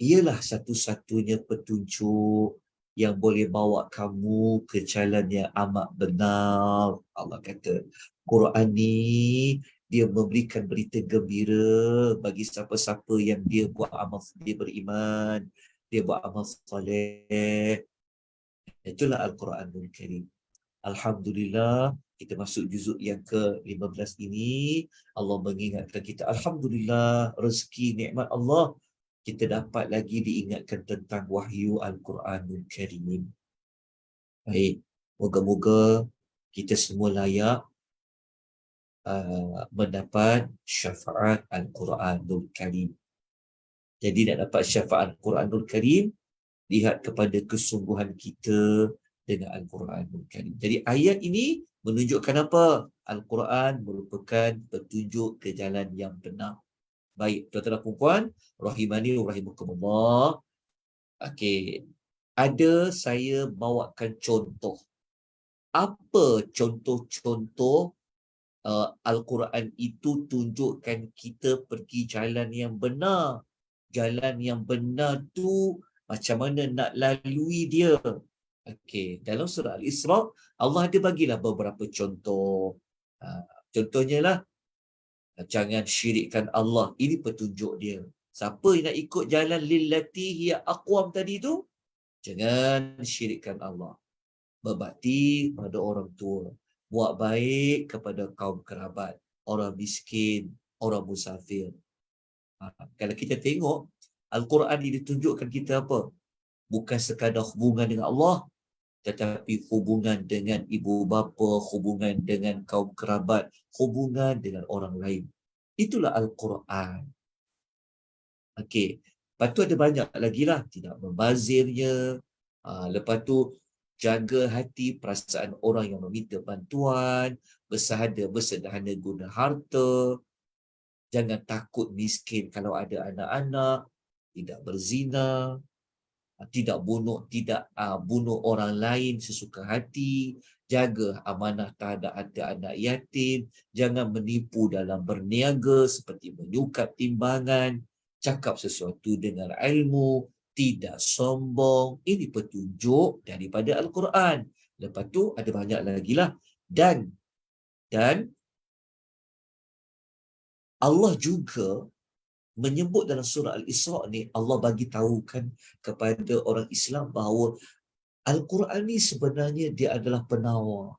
ialah satu-satunya petunjuk yang boleh bawa kamu ke jalan yang amat benar. Allah kata, Quran ni dia memberikan berita gembira bagi siapa-siapa yang dia buat amal, dia beriman, dia buat amal soleh. Itulah Al-Quranul Karim. Alhamdulillah, kita masuk juzuk yang ke-15 ini. Allah mengingatkan kita, Alhamdulillah, rezeki nikmat Allah, kita dapat lagi diingatkan tentang wahyu Al-Quranul Karim. Baik, moga-moga kita semua layak mendapat syafaat Al-Quranul Karim. Jadi nak dapat syafaat Al-Quranul Karim, lihat kepada kesungguhan kita dengan Al-Quranul Karim. Jadi ayat ini menunjukkan apa? Al-Quran merupakan petunjuk ke jalan yang benar. Baik, tuan-tuan dan puan-puan, rahimani wa rahimakumullah. Okey, ada saya bawakan contoh. Apa contoh-contoh Al-Quran itu tunjukkan kita pergi jalan yang benar. Jalan yang benar tu macam mana nak lalui dia. Okey, dalam surah Al-Isra, Allah ada bagilah beberapa contoh. Contohnya lah, jangan syirikkan Allah. Ini petunjuk dia. Siapa yang nak ikut jalan lillati hiya aqwam tadi tu, jangan syirikkan Allah. Berbakti pada orang tua. Buat baik kepada kaum kerabat, orang miskin, orang musafir. Kalau kita tengok, Al-Quran ini ditunjukkan kita apa? Bukan sekadar hubungan dengan Allah, tetapi hubungan dengan ibu bapa, hubungan dengan kaum kerabat, hubungan dengan orang lain. Itulah Al-Quran. Okey. Lepas tu ada banyak lagi lah. Tidak membazirnya. Lepas tu, jaga hati perasaan orang yang meminta bantuan. Bersederhana guna harta. Jangan takut miskin kalau ada anak-anak. Tidak berzina. Tidak bunuh orang lain sesuka hati. Jaga amanah terhadap anak yatim. Jangan menipu dalam berniaga seperti menyukap timbangan. Cakap sesuatu dengan ilmu. Tidak sombong. Ini petunjuk daripada Al-Quran. Lepas tu ada banyak lagi lah. Dan Allah juga menyebut dalam surah Al-Isra ni, Allah bagi tahukan kepada orang Islam bahawa Al-Quran ni sebenarnya dia adalah penawar.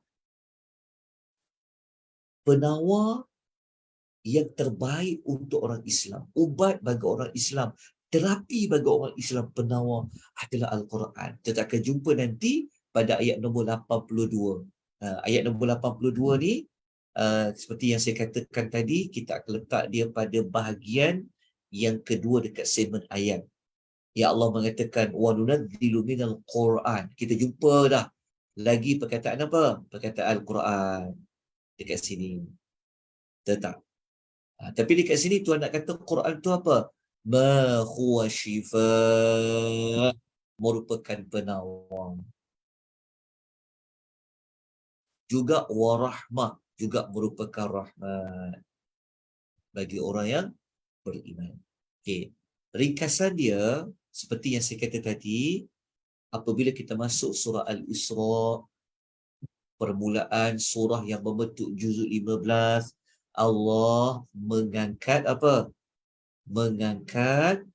Penawar yang terbaik untuk orang Islam. Ubat bagi orang Islam. Terapi bagi orang Islam, penawar adalah Al-Quran. Kita akan jumpa nanti pada ayat nombor 82. Ayat nombor 82 ni, seperti yang saya katakan tadi, kita akan letak dia pada bahagian yang kedua dekat segmen ayat. Ya Allah mengatakan wa nunazzilu minal Quran. Kita jumpa dah lagi perkataan apa? Perkataan Al-Quran dekat sini. Tetap. Tapi dekat sini Tuhan nak kata Quran tu apa? Ma huwa shifa, merupakan penawar. Juga warahmah, juga merupakan rahmat bagi orang yang beriman. Okey. Ringkasan dia seperti yang saya kata tadi, apabila kita masuk surah Al-Isra, permulaan surah yang membentuk juzuk 15, Allah mengangkat apa? Mengangkat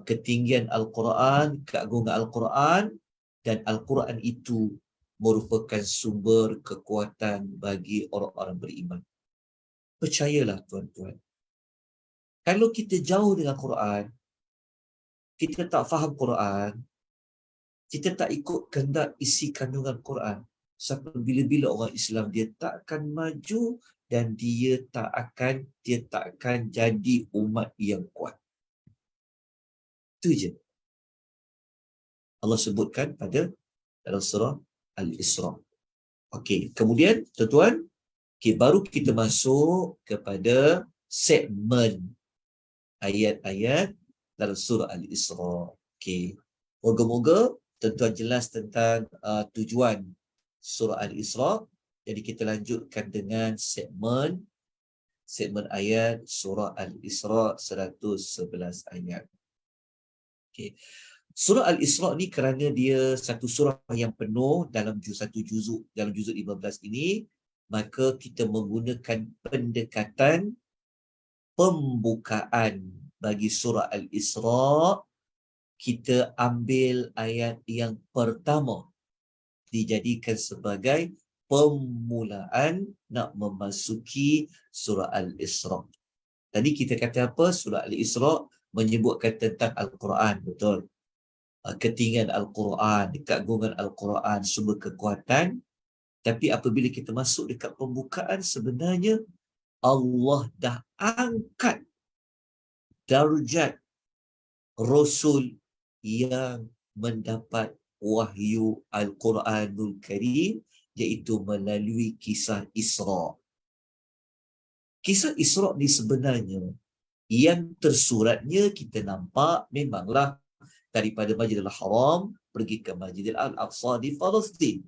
ketinggian Al-Quran, keagungan Al-Quran, dan Al-Quran itu merupakan sumber kekuatan bagi orang-orang beriman. Percayalah tuan-tuan, kalau kita jauh dengan Quran, kita tak faham Quran, kita tak ikut kehendak isi kandungan Quran, sampai bila-bila orang Islam dia tak akan maju dan dia tak akan jadi umat yang kuat. Itu je Allah sebutkan pada dalam surah Al-Isra. Okey, kemudian tuan-tuan, baru kita masuk kepada segmen ayat-ayat dalam surah Al-Isra. Okey. Moga-moga tuan-tuan jelas tentang tujuan surah Al-Isra. Jadi kita lanjutkan dengan segmen ayat surah Al-Isra 111 ayat. Okey. Surah Al-Isra ni kerana dia satu surah yang penuh dalam satu juzuk, dalam juzuk 15 ini, maka kita menggunakan pendekatan pembukaan bagi surah Al-Isra. Kita ambil ayat yang pertama dijadikan sebagai permulaan nak memasuki surah Al-Isra. Tadi kita kata apa? Surah Al-Isra menyebutkan tentang Al-Quran, betul? Ketinggian Al-Quran, keagungan Al-Quran, sumber kekuatan. Tapi apabila kita masuk dekat pembukaan, sebenarnya Allah dah angkat darjat Rasul yang mendapat wahyu Al-Quranul Karim, iaitu melalui kisah Isra. Kisah Isra ni sebenarnya yang tersuratnya kita nampak memanglah daripada Masjidil Haram pergi ke Masjidil Al-Aqsa di Palestin.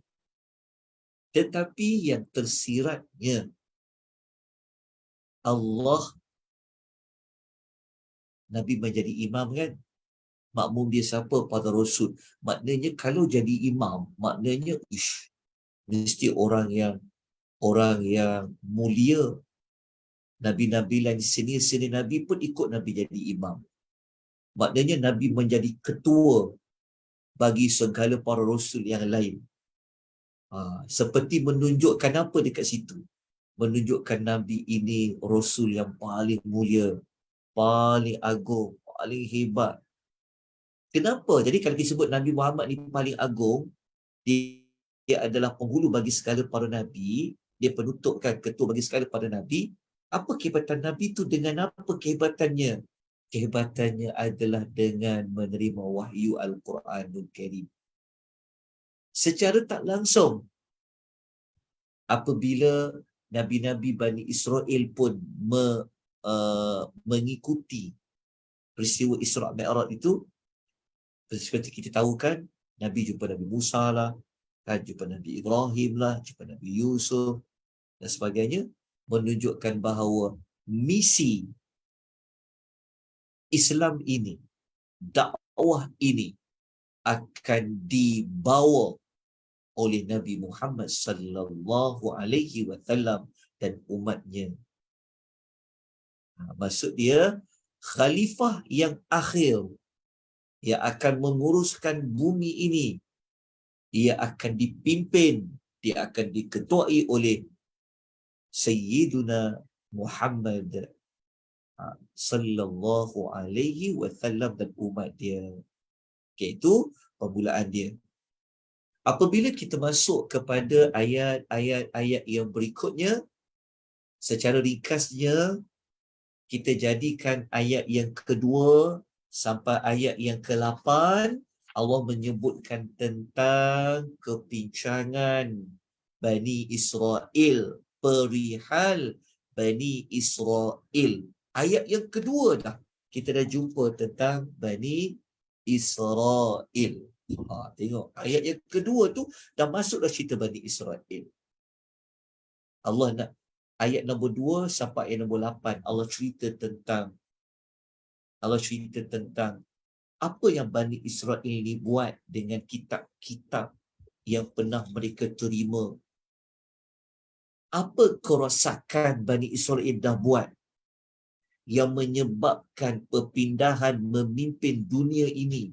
Tetapi yang tersiratnya Allah, Nabi menjadi imam kan? Makmum dia siapa? Para Rasul. Maknanya kalau jadi imam, maknanya mesti orang yang mulia. Nabi-nabi lain, sini Nabi pun ikut Nabi jadi imam. Maknanya Nabi menjadi ketua bagi segala para Rasul yang lain. Seperti menunjukkan apa dekat situ? Menunjukkan Nabi ini Rasul yang paling mulia, paling agung, paling hebat. Kenapa? Jadi kalau disebut Nabi Muhammad ni paling agung, dia adalah penghulu bagi segala para Nabi, dia penutup kan, ketua bagi segala para Nabi. Apa kehebatan Nabi tu? Dengan apa kehebatannya? Kehebatannya adalah dengan menerima wahyu Al-Quranul Karim. Secara tak langsung, apabila Nabi-Nabi Bani Israel pun mengikuti peristiwa Isra' Mi'raj itu, seperti kita tahu kan, Nabi jumpa Nabi Musa lah, kan, jumpa Nabi Ibrahim lah, jumpa Nabi Yusuf dan sebagainya, menunjukkan bahawa misi Islam ini, dakwah ini akan dibawa oleh Nabi Muhammad sallallahu alaihi wasallam dan umatnya. Maksud dia khalifah yang akhir yang akan menguruskan bumi ini, ia akan dipimpin, dia akan diketuai oleh Sayyiduna Muhammad sallallahu alaihi wasallam dan umat dia. Itu permulaan dia. Apabila kita masuk kepada ayat-ayat yang berikutnya, secara ringkasnya kita jadikan ayat yang kedua sampai ayat yang ke-8, Allah menyebutkan tentang kepincangan Bani Israel, perihal Bani Israel. Ayat yang kedua dah kita dah jumpa tentang Bani Israel. Tengok, ayat yang kedua tu dah masuk dah cerita Bani Israel. Allah nak ayat nombor 2 sampai ayat nombor 8, Allah cerita tentang apa yang Bani Israel ni buat dengan kitab-kitab yang pernah mereka terima. Apa kerosakan Bani Israel dah buat yang menyebabkan perpindahan memimpin dunia ini,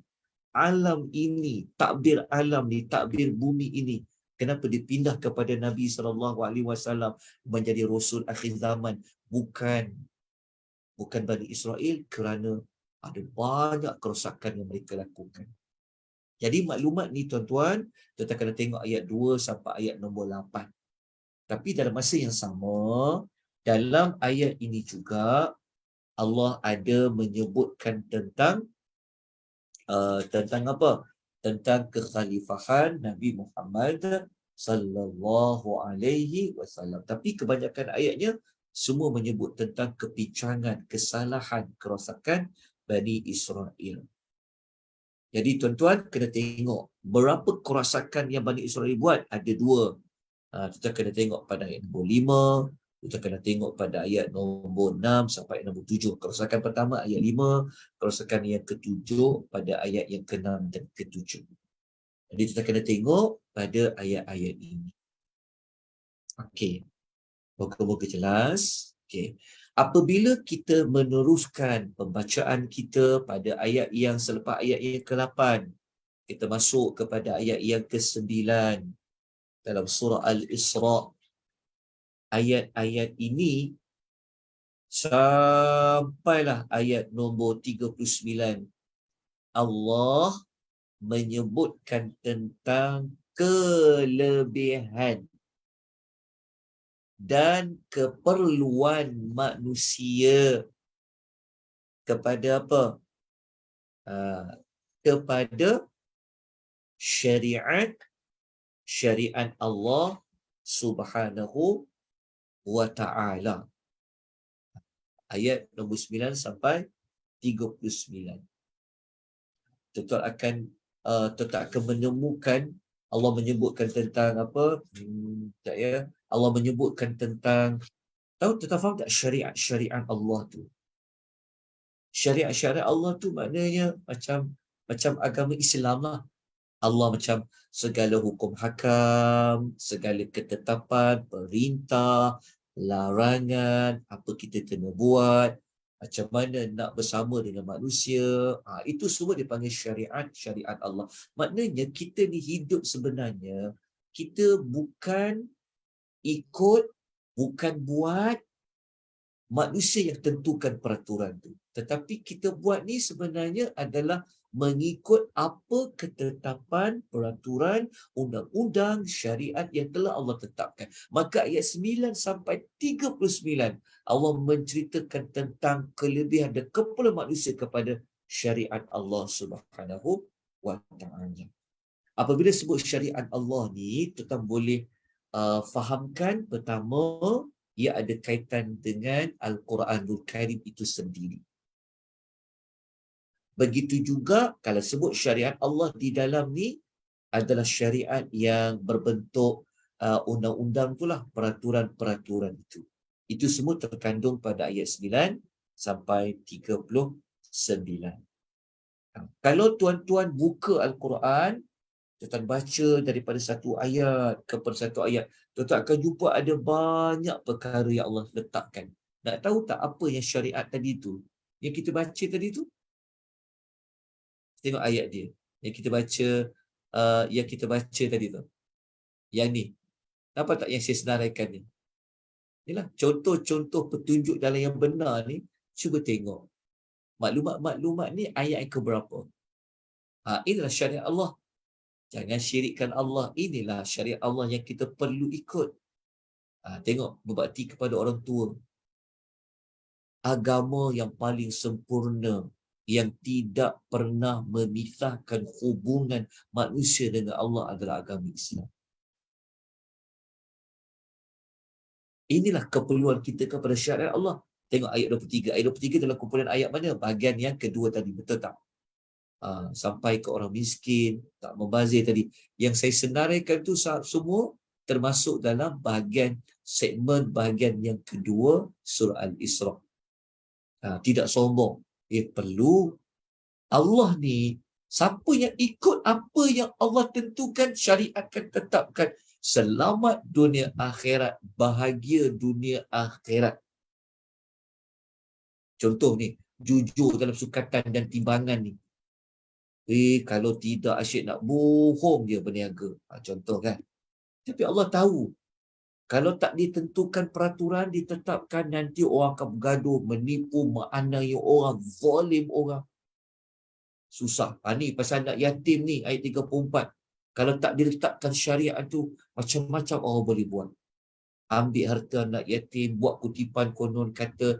alam ini, takbir alam ni, takbir bumi ini Kenapa dipindah kepada Nabi SAW menjadi Rasul akhir zaman? Bukan Bani Israel, kerana ada banyak kerosakan yang mereka lakukan. Jadi maklumat ni tuan-tuan, kita kena tengok ayat 2 sampai ayat nombor 8. Tapi dalam masa yang sama, dalam ayat ini juga Allah ada menyebutkan tentang apa? Tentang kekhalifahan Nabi Muhammad sallallahu alaihi wasallam. Tapi kebanyakan ayatnya semua menyebut tentang kepincangan, kesalahan, kerosakan Bani Israel. Jadi tuan-tuan kena tengok berapa kerosakan yang Bani Israel buat. Ada dua. Kita kena tengok pada ayat nombor 5, kita kena tengok pada ayat nombor 6 sampai ayat nombor 7. Kerosakan pertama ayat 5, kerosakan yang ke-7 pada ayat yang ke-6 dan ke-7. Jadi kita kena tengok pada ayat-ayat ini. Okey. Moga-moga jelas. Okey. Apabila kita meneruskan pembacaan kita pada ayat yang selepas ayat yang ke-8, kita masuk kepada ayat yang ke-9 dalam surah Al-Isra. Ayat-ayat ini sampailah ayat nombor 39. Allah menyebutkan tentang kelebihan dan keperluan manusia kepada apa? Kepada syariat Allah Subhanahu wa ta'ala. Ayat nombor 9 sampai 39. Tuan akan menemukan Allah menyebutkan tentang apa? Allah menyebutkan tentang, faham tak syariat Allah tu? Syariat Allah tu maknanya macam agama Islam lah. Allah macam segala hukum hakam, segala ketetapan, perintah, larangan, apa kita kena buat, macam mana nak bersama dengan manusia. Itu semua dipanggil syariat Allah. Maknanya kita ni hidup sebenarnya, kita bukan ikut, bukan buat manusia yang tentukan peraturan tu. Tetapi kita buat ni sebenarnya adalah mengikut apa ketetapan, peraturan, undang-undang, syariat yang telah Allah tetapkan. Maka ayat 9 sampai 39, Allah menceritakan tentang kelebihan dan keperluan manusia kepada syariat Allah Subhanahu wa ta'ala. Apabila sebut syariat Allah ni, kita boleh fahamkan pertama, ia ada kaitan dengan Al-Quranul Karim itu sendiri. Begitu juga kalau sebut syariat Allah di dalam ni adalah syariat yang berbentuk undang-undang itulah, peraturan-peraturan itu. Itu semua terkandung pada ayat 9 sampai 39. Kalau tuan-tuan buka Al-Quran, tuan-tuan baca daripada satu ayat kepada satu ayat, tuan-tuan akan jumpa ada banyak perkara yang Allah letakkan. Nak tahu tak apa yang syariat tadi tu? Yang kita baca tadi tu? Tengok ayat dia. Yang kita baca tadi tu. Yang ni. Nampak tak yang saya senaraikan ni? Inilah contoh-contoh petunjuk dalam yang benar ni. Cuba tengok. Maklumat-maklumat ni ayat yang keberapa? Inilah syariat Allah. Jangan syirikkan Allah. Inilah syariat Allah yang kita perlu ikut. Tengok, berbakti kepada orang tua. Agama yang paling sempurna, yang tidak pernah memisahkan hubungan manusia dengan Allah adalah agama Islam. Inilah keperluan kita kepada syariat Allah. Tengok ayat 23. Ayat 23 dalam kumpulan ayat mana? Bahagian yang kedua tadi. Betul tak? Sampai ke orang miskin, tak membazir tadi. Yang saya senaraikan tu semua termasuk dalam segmen bahagian yang kedua surah Al-Isra. Tidak sombong. Perlu. Allah ni, siapa yang ikut apa yang Allah tentukan, syariatkan, tetapkan, selamat dunia akhirat, bahagia dunia akhirat. Contoh ni, jujur dalam sukatan dan timbangan ni. Kalau tidak asyik nak bohong dia berniaga. Contoh kan. Tapi Allah tahu, kalau tak ditentukan peraturan, ditetapkan, nanti orang akan bergaduh, menipu, menganiaya orang, zalim orang. Susah. Ni pasal anak yatim ni, ayat 34. Kalau tak diletakkan syariat tu, macam-macam orang boleh buat. Ambil harta anak yatim, buat kutipan, konon kata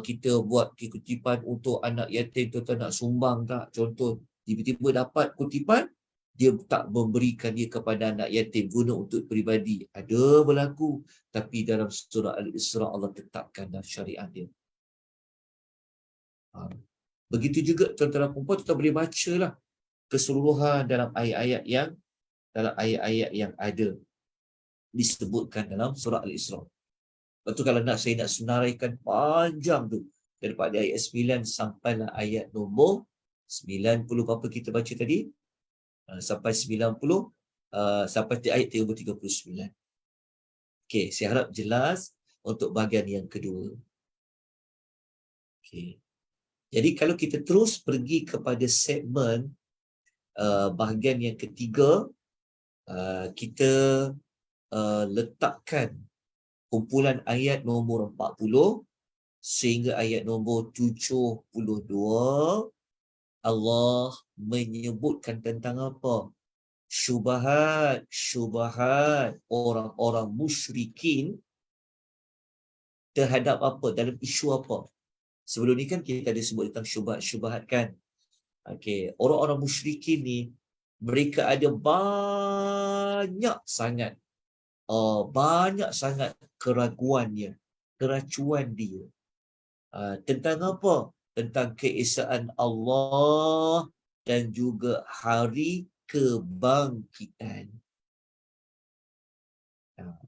kita buat kutipan untuk anak yatim, tuan-tuan nak sumbang tak? Contoh, tiba-tiba dapat kutipan, dia tak memberikan dia kepada anak yatim guna untuk peribadi. Ada berlaku, tapi dalam surah Al-Isra Allah tetapkan dalam syariat dia. Begitu juga tuan-tuan dan puan-puan, kita boleh bacalah keseluruhan dalam ayat-ayat yang ada disebutkan dalam surah Al-Isra. Lepas tu kalau saya nak senaraikan panjang tu, daripada ayat 9 sampailah ayat nombor 90 berapa kita baca tadi? Sampai 90, sampai ayat 39. Okey, saya harap jelas untuk bahagian yang kedua. Okey. Jadi kalau kita terus pergi kepada segmen bahagian yang ketiga, kita letakkan kumpulan ayat nombor 40 sehingga ayat nombor 72. Allah menyebutkan tentang apa? Syubhat orang-orang musyrikin terhadap apa? Dalam isu apa? Sebelum ni kan kita ada sebut tentang syubhat kan? Okey, orang-orang musyrikin ni, mereka ada banyak sangat keraguannya, keracuan dia. Tentang apa? Tentang keesaan Allah dan juga hari kebangkitan.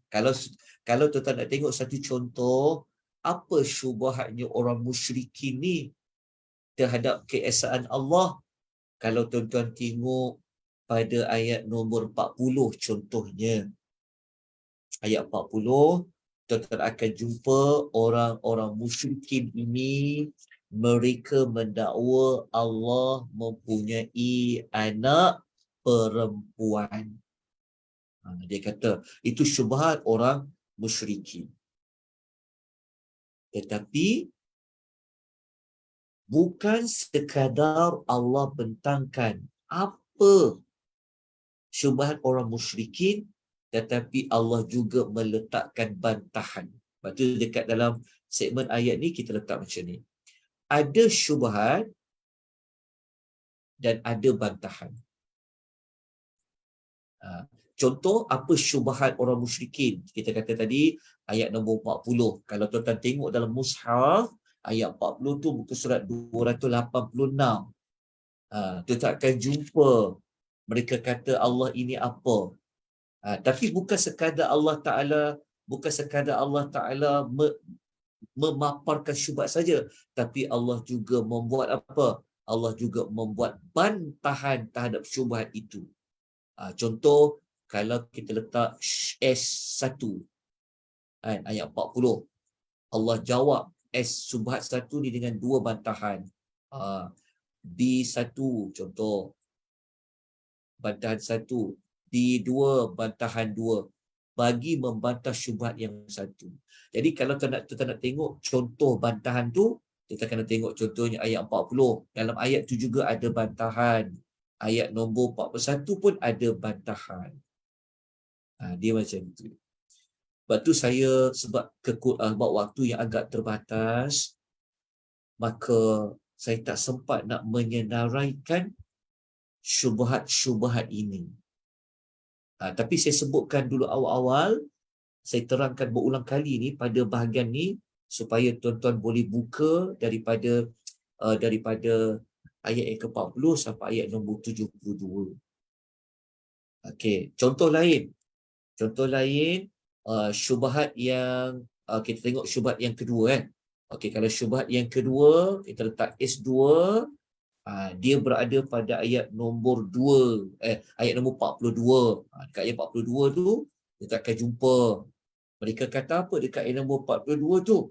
Kalau tuan-tuan nak tengok satu contoh, apa syubhatnya orang musyrikin ni terhadap keesaan Allah? Kalau tuan-tuan tengok pada ayat nombor 40 contohnya. Ayat 40, tuan-tuan akan jumpa orang-orang musyrikin ini, mereka mendakwa Allah mempunyai anak perempuan. Dia kata, itu syubhat orang musyrikin. Tetapi, bukan sekadar Allah bentangkan apa syubhat orang musyrikin, tetapi Allah juga meletakkan bantahan. Lepas tu dekat dalam segmen ayat ni kita letak macam ni. Ada syubhat dan ada bantahan. Contoh apa syubhat orang musyrikin? Kita kata tadi ayat nombor 40. Kalau tuan-tuan tengok dalam mushaf, ayat 40 tu muka surat 286. Tuan-tuan akan jumpa mereka kata Allah ini apa? Tapi bukan sekadar Allah Ta'ala memaparkan syubhat saja, tapi Allah juga membuat apa? Allah juga membuat bantahan terhadap syubhat itu. Contoh, kalau kita letak S1 ayat 40, Allah jawab syubhat 1 ni dengan dua bantahan. B1 contoh, bantahan 1, D2 bantahan 2, bagi membantah syubhat yang satu. Jadi kalau kita nak tengok contoh bantahan tu, kita kena tengok contohnya ayat 40. Dalam ayat tu juga ada bantahan. Ayat nombor 41 pun ada bantahan. Dia macam tu. Sebab tu saya, sebab waktu yang agak terbatas, maka saya tak sempat nak menyenaraikan syubhat-syubhat ini. Tapi saya sebutkan dulu awal-awal, saya terangkan berulang kali ni pada bahagian ni, supaya tuan-tuan boleh buka daripada ayat yang ke-40 sampai ayat nombor 72. Okey, contoh lain, syubhat yang kita tengok syubhat yang kedua kan. Okey, kalau syubhat yang kedua kita letak S2, dia berada pada ayat nombor 2, ayat nombor 42. Dekat ayat 42 tu kita akan jumpa mereka kata apa dekat ayat nombor 42 tu.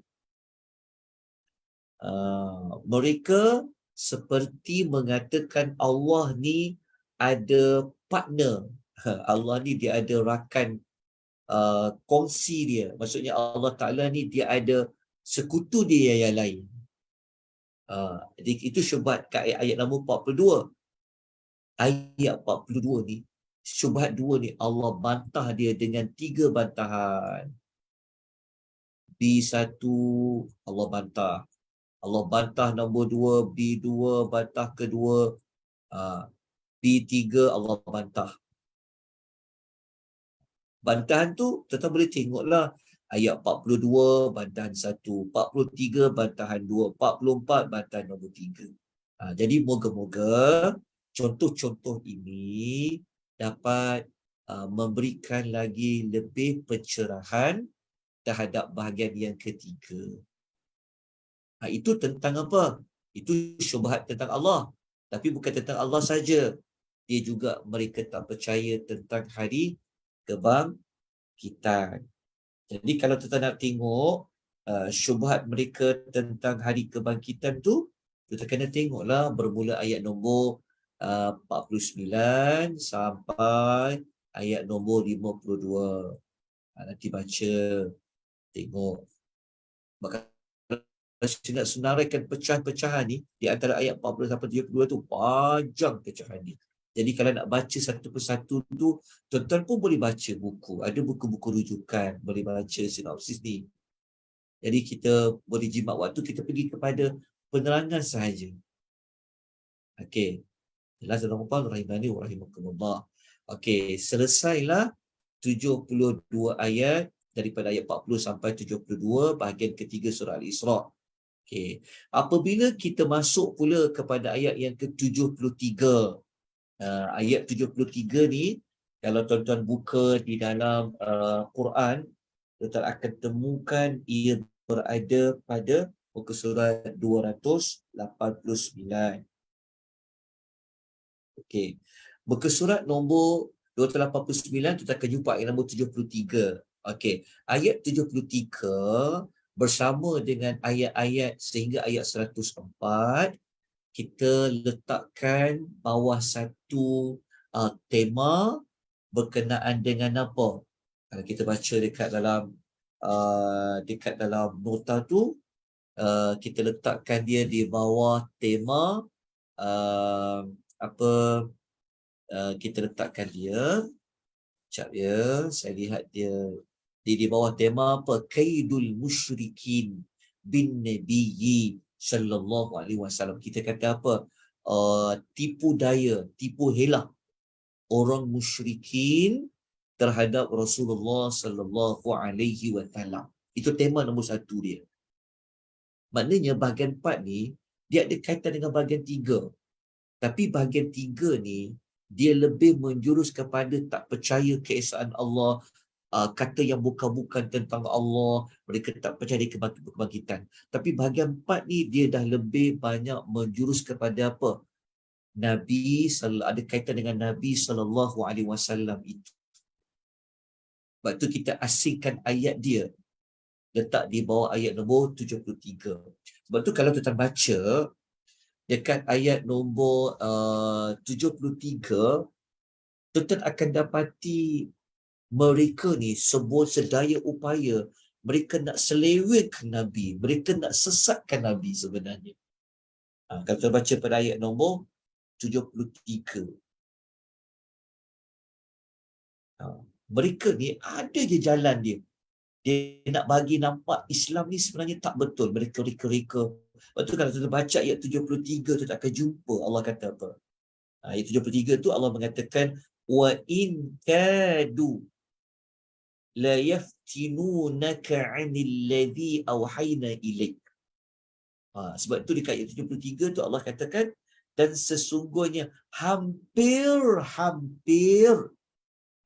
Mereka seperti mengatakan Allah ni ada partner. Allah ni dia ada rakan kongsi dia. Maksudnya Allah Ta'ala ni dia ada sekutu dia yang lain. Jadi itu syubhat kat ayat nombor 42. Ayat 42 ni, syubhat 2 ni Allah bantah dia dengan 3 bantahan. B1 Allah bantah. Allah bantah nombor 2, B2 bantah kedua, B3 Allah bantah. Bantahan tu tuan boleh tengoklah ayat 42 bantahan 1, 43 bantahan 2, 44 bantahan nombor 3. Jadi moga-moga contoh-contoh ini dapat memberikan lagi lebih pencerahan terhadap bahagian yang ketiga. Itu tentang apa? Itu syubhat tentang Allah. Tapi bukan tentang Allah saja. Dia juga mereka tak percaya tentang hari kebangkitan. Jadi kalau kita nak tengok syubhat mereka tentang hari kebangkitan tu, kita kena tengoklah bermula ayat nombor 49 sampai ayat nombor 52. Nanti baca, tengok. Maka saya nak senaraikan pecahan-pecahan ni di antara ayat 40 sampai 72 tu panjang pecahan ni. Jadi kalau nak baca satu persatu tu, tuan-tuan pun boleh baca buku. Ada buku-buku rujukan, boleh baca sinopsis ni. Jadi kita boleh jimat waktu, kita pergi kepada penerangan sahaja. Okey. Jelas tuan-tuan, rahimani wa rahimakumullah. Okey, selesailah 72 ayat daripada ayat 40 sampai 72 bahagian ketiga surah Al-Isra. Okey. Apabila kita masuk pula kepada ayat yang ke-73. Ayat 73 ni, kalau tuan-tuan buka di dalam Quran, tuan-tuan akan temukan ia berada pada muka surat 289. Okey. Muka surat nombor 289, kita akan jumpa ayat nombor 73. Okey. Ayat 73 bersama dengan ayat-ayat sehingga ayat 104, kita letakkan bawah satu tema berkenaan dengan apa? Kalau kita baca dekat dalam nota tu, kita letakkan dia di bawah tema kita letakkan dia. Sekejap ya, saya lihat dia di bawah tema apa? Kaidul musyrikin bin nabiyyi sallallahu alaihi wasallam. Kita kata apa? Tipu daya, tipu helah orang musyrikin terhadap Rasulullah sallallahu alaihi wasallam. Itu tema nombor 1 dia. Maknanya bahagian 4 ni dia ada kaitan dengan bahagian 3. Tapi bahagian 3 ni dia lebih menjurus kepada tak percaya keesaan Allah, kata yang bukan-bukan tentang Allah, mereka tak percaya di kebangkitan. Tapi bahagian 4 ni dia dah lebih banyak menjurus kepada apa? Nabi ada kaitan dengan Nabi sallallahu alaihi wasallam itu. Sebab tu kita asingkan ayat dia, letak di bawah ayat nombor 73. Sebab tu kalau tuan baca dekat ayat nombor 73, tuan akan dapati mereka ni sebuah sedaya upaya, mereka nak selewengkan Nabi, mereka nak sesatkan Nabi sebenarnya. Kalau kita baca pada ayat nombor 73. Mereka ni ada je jalan dia. Dia nak bagi nampak Islam ni sebenarnya tak betul. Mereka reka-reka. Lepas tu kalau kita baca ayat 73 tu tak akan jumpa Allah kata apa. Ayat 73 tu Allah mengatakan wa in kadu la yaftinunaka 'anil ladzi awhayna ilaik. Sebab tu dekat ayat 73 tu Allah katakan dan sesungguhnya hampir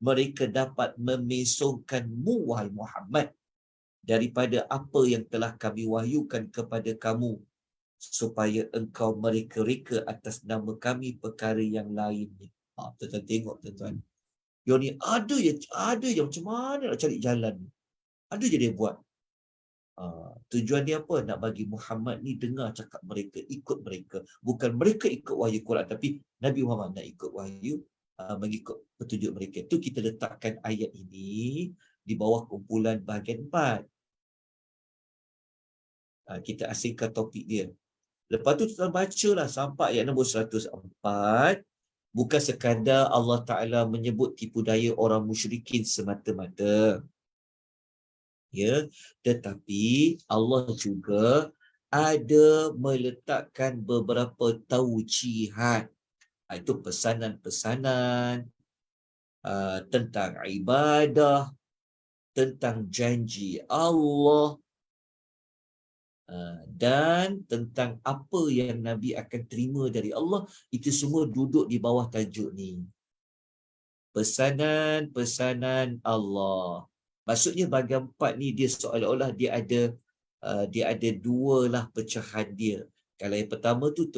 mereka dapat memesongkanmu wahai Muhammad daripada apa yang telah kami wahyukan kepada kamu supaya engkau mereka-reka atas nama kami perkara yang lain. Tuan-tuan tengok tuan-tuan. Dia ni ada je macam mana nak cari jalan. Ada je dia buat. Tujuan dia apa? Nak bagi Muhammad ni dengar cakap mereka, ikut mereka. Bukan mereka ikut wahyu Quran, tapi Nabi Muhammad nak ikut wahyu, mengikut petunjuk mereka. Itu kita letakkan ayat ini di bawah kumpulan bahagian 4. Kita asingkan topik dia. Lepas tu kita bacalah sampai ayat nombor 104. Bukan sekadar Allah Ta'ala menyebut tipu daya orang musyrikin semata-mata. Ya, tetapi Allah juga ada meletakkan beberapa taujihat. Itu pesanan-pesanan tentang ibadah, tentang janji Allah, dan tentang apa yang Nabi akan terima dari Allah. Itu semua duduk di bawah tajuk ni. Pesanan-pesanan Allah. Maksudnya bahagian 4 ni dia seolah-olah dia ada dua lah pecahan dia. Kalau yang pertama tu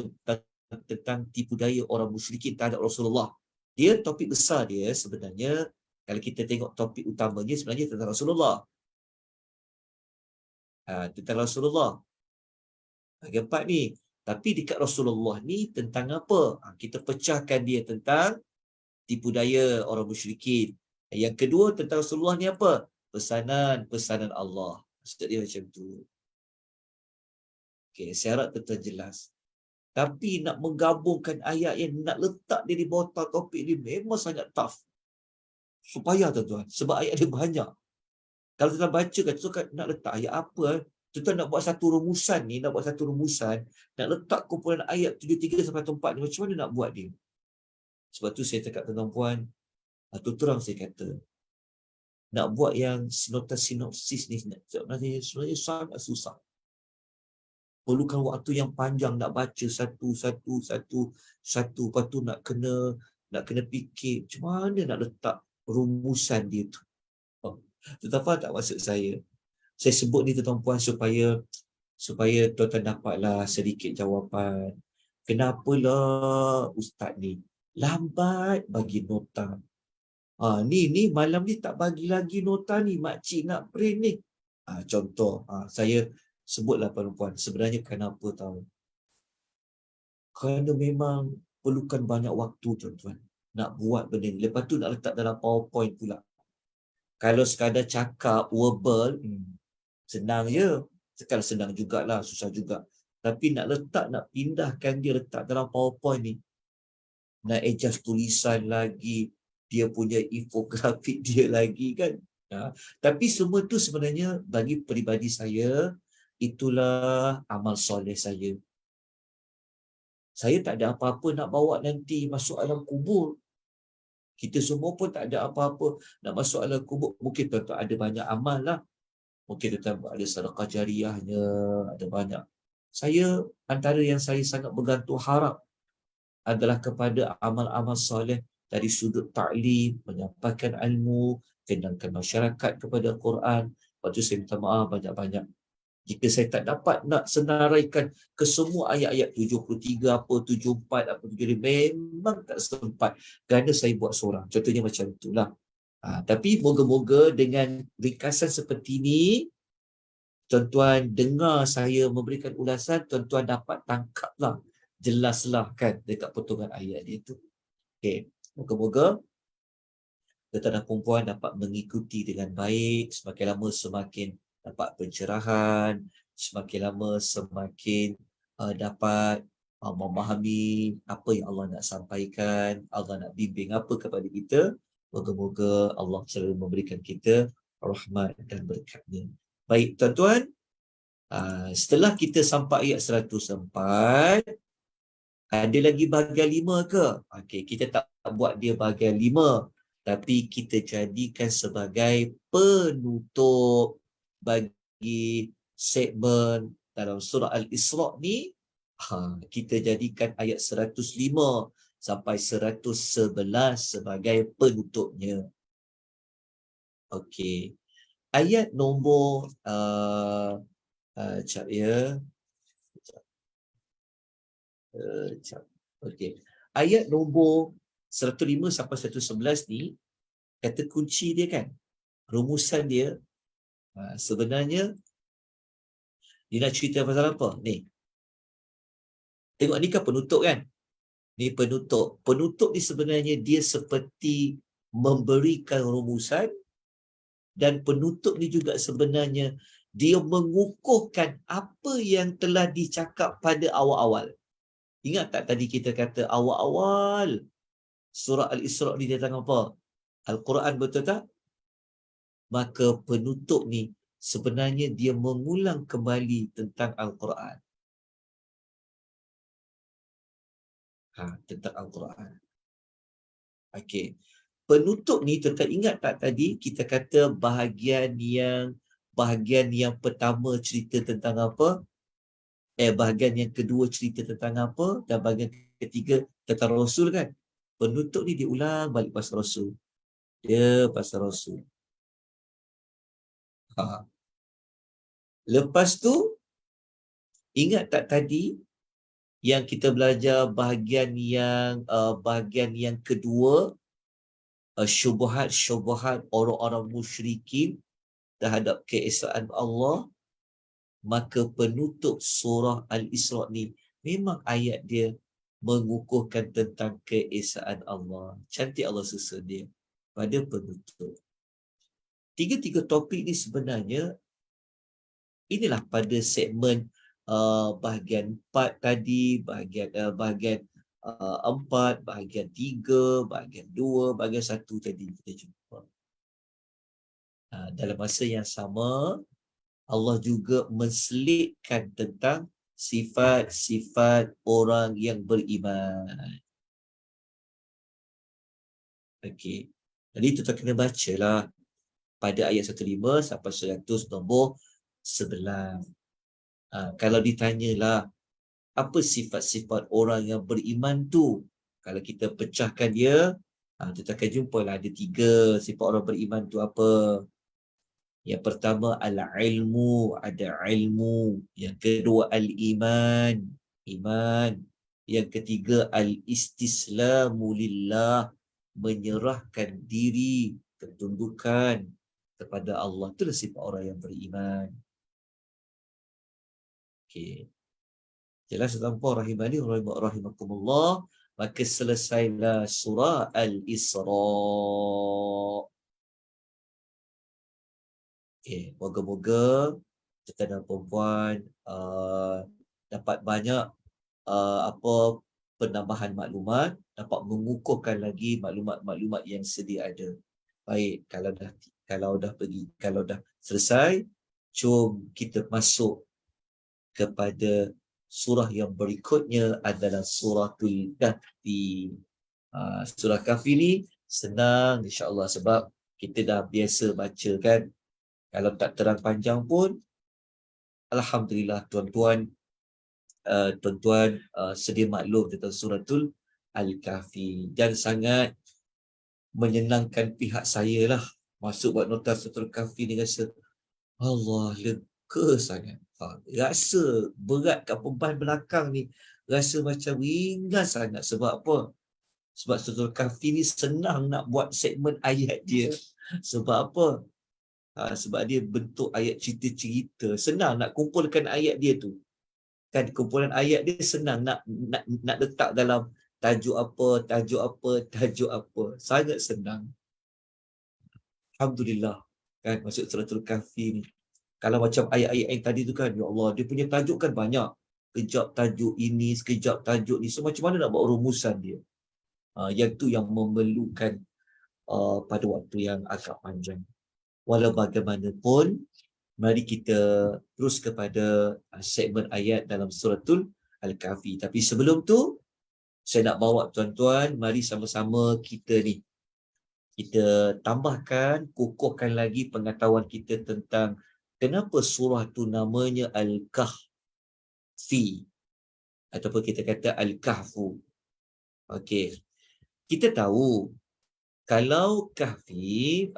tentang tipu daya orang musyrikin terhadap Rasulullah. Dia topik besar dia sebenarnya, kalau kita tengok topik utamanya sebenarnya tentang Rasulullah. Tentang Rasulullah. Bahagian 4 ni. Tapi dekat Rasulullah ni tentang apa? Kita pecahkan dia tentang tipu daya orang musyrikin. Yang kedua tentang Rasulullah ni apa? Pesanan Allah. Maksud dia macam tu. Okay, saya harap terjelas. Tapi nak menggabungkan ayat yang nak letak dia di bawah topik ni memang sangat tough. Supaya tuan-tuan. Sebab ayat dia banyak. Kalau kita baca kan nak letak ayat apa? Tuan-tuan nak buat satu rumusan ni, nak letak kumpulan ayat 73 sampai 4 ni, macam mana nak buat dia? Sebab tu saya cakap tuan-tuan, atau terang saya kata, nak buat yang sinopsis ni sebenarnya sangat susah. Perlukan waktu yang panjang nak baca satu. Lepas tu nak kena fikir macam mana nak letak rumusan dia tu. Tetapi tak maksud saya. Saya sebut ni tuan-tuan supaya tuan-tuan dapatlah sedikit jawapan. Kenapalah ustaz ni lambat bagi nota? Ni malam ni tak bagi lagi nota ni, makcik nak print ni. Contoh, saya sebutlah perempuan. Sebenarnya kenapa tahu? Kerana memang perlukan banyak waktu tuan-tuan nak buat benda ni. Lepas tu nak letak dalam PowerPoint pula. Kalau sekadar cakap verbal, senang je. Sekarang senang jugalah, susah juga. Tapi nak pindahkan dia letak dalam PowerPoint ni. Nak adjust tulisan lagi, dia punya infografik dia lagi kan. Tapi semua tu sebenarnya bagi peribadi saya, itulah amal soleh saya. Saya tak ada apa-apa nak bawa nanti masuk alam kubur. Kita semua pun tak ada apa-apa nak masuk alam kubur. Mungkin tuan-tuan ada banyak amal lah. Mungkin tuan-tuan ada sedekah jariahnya, ada banyak. Saya, antara yang saya sangat bergantung harap adalah kepada amal-amal soleh dari sudut ta'lim, menyampaikan ilmu, kenalkan masyarakat kepada Quran. Lepas tu saya minta maaf banyak-banyak. Jika saya tak dapat nak senaraikan ke semua ayat-ayat 73 apa, 74 apa, 75, memang tak sempat. Kerana saya buat seorang. Contohnya macam itulah. Tapi moga-moga dengan ringkasan seperti ini, tuan-tuan dengar saya memberikan ulasan, tuan-tuan dapat tangkaplah, jelaslah kan dekat potongan ayat itu. Okey, moga-moga tuan-tuan dan perempuan dapat mengikuti dengan baik. Semakin lama semakin dapat pencerahan, semakin lama semakin dapat memahami apa yang Allah nak sampaikan, Allah nak bimbing apa kepada kita. Moga-moga Allah selalu memberikan kita rahmat dan berkat-Nya. Baik tuan-tuan, setelah kita sampai ayat 104, ada lagi bahagian 5 ke? Okey, kita tak buat dia bahagian 5, tapi kita jadikan sebagai penutup bagi segmen dalam surah Al-Isra ni. Kita jadikan ayat 105 sampai 111 sebagai penutupnya. Okey. Ayat nombor Okey. Ayat nombor 105 sampai 111 ni, kata kunci dia kan, rumusan dia sebenarnya dia nak cerita pasal apa? Ni. Tengok ni kan penutup kan? Ni penutup. Penutup ni sebenarnya dia seperti memberikan rumusan Dan penutup ni juga sebenarnya dia mengukuhkan apa yang telah dicakap pada awal-awal. Ingat tak tadi kita kata awal-awal surah Al-Isra' ni tentang apa? Al-Quran, betul tak? Maka penutup ni sebenarnya dia mengulang kembali tentang Al-Quran. Tentang Al-Quran. Okey. Penutup ni tetap ingat tak tadi kita kata bahagian yang pertama cerita tentang apa? Bahagian yang kedua cerita tentang apa? Dan bahagian ketiga tentang Rasul kan? Penutup ni diulang balik pasal Rasul. Dia pasal Rasul. Lepas tu, ingat tak tadi yang kita belajar bahagian yang kedua, syubhat orang-orang musyrikin terhadap keesaan Allah. Maka penutup surah Al-Isra' ni memang ayat dia mengukuhkan tentang keesaan Allah. Cantik Allah susun dia pada penutup. Tiga-tiga topik ni sebenarnya inilah pada segmen bahagian 4 tadi, bahagian 4, bahagian 3, bahagian 2, bahagian 1 tadi kita jumpa. Dalam masa yang sama, Allah juga menselitkan tentang sifat-sifat orang yang beriman. Okey. Jadi kita kena bacalah pada ayat 15 sampai 100 nombor 11. Kalau ditanyalah apa sifat-sifat orang yang beriman tu, kalau kita pecahkan dia, kita akan jumpalah ada 3 sifat orang beriman tu apa. Yang pertama al-ilmu, ada ilmu. Yang kedua al-iman, iman. Yang ketiga al-istislamu lillah, menyerahkan diri, ketundukan kepada Allah. Itulah sifat orang yang beriman. Okey. Jelas tanpa rahimani rahimakumullah, maka selesailah surah Al-Isra'. Okay, moga-moga kita dan perempuan dapat banyak penambahan maklumat, dapat mengukuhkan lagi maklumat-maklumat yang sedia ada. Baik, kalau dah selesai, jom kita masuk kepada surah yang berikutnya adalah suratul Kahfi. Surah Kahfi ni senang insya-Allah sebab kita dah biasa baca kan. Kalau tak terang panjang pun, alhamdulillah tuan-tuan sedia maklum tentang suratul Al-Kahfi. Dan sangat menyenangkan pihak saya lah masuk buat nota suratul Kahfi ni, rasa Allah lega sangat. Rasa berat kat beban belakang ni, rasa macam ringan sangat. Sebab apa? Sebab suratul Kahfi ni senang nak buat segmen ayat dia. Sebab apa? Sebab dia bentuk ayat cerita-cerita. Senang nak kumpulkan ayat dia tu. Kan kumpulan ayat dia senang nak letak dalam tajuk apa, tajuk apa. Sangat senang. Alhamdulillah. Kan masuk suratul Kahfi ni. Kalau macam ayat-ayat yang tadi tu kan, ya Allah, dia punya tajuk kan banyak. Sekejap tajuk ini, sekejap tajuk ni. So macam mana nak buat rumusan dia? Yang tu yang memerlukan pada waktu yang agak panjang. Walau bagaimanapun, mari kita terus kepada segmen ayat dalam suratul Al-Kahfi. Tapi sebelum tu, saya nak bawa tuan-tuan, mari sama-sama kita tambahkan, kukuhkan lagi pengetahuan kita tentang kenapa surah tu namanya Al-Kahfi. Ataupun kita kata Al-Kahfu. Okey. Kita tahu, kalau kahfi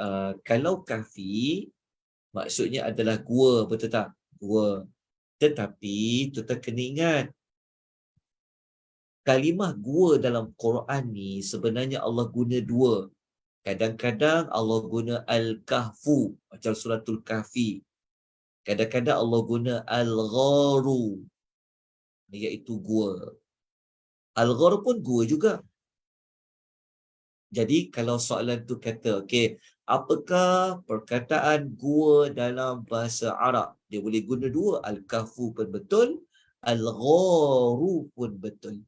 maksudnya adalah gua, betul tak? Gua. Tetapi kita kena ingat, kalimah gua dalam Quran ni sebenarnya Allah guna 2. Kadang-kadang Allah guna Al-Kahfu macam suratul Kahfi. Kadang-kadang Allah guna Al-Gharu, iaitu gua. Al-Gharu pun gua juga. Jadi kalau soalan tu kata, okey, apakah perkataan gua dalam bahasa Arab? Dia boleh guna dua, al-kahfu pun betul, al-gharu pun betul.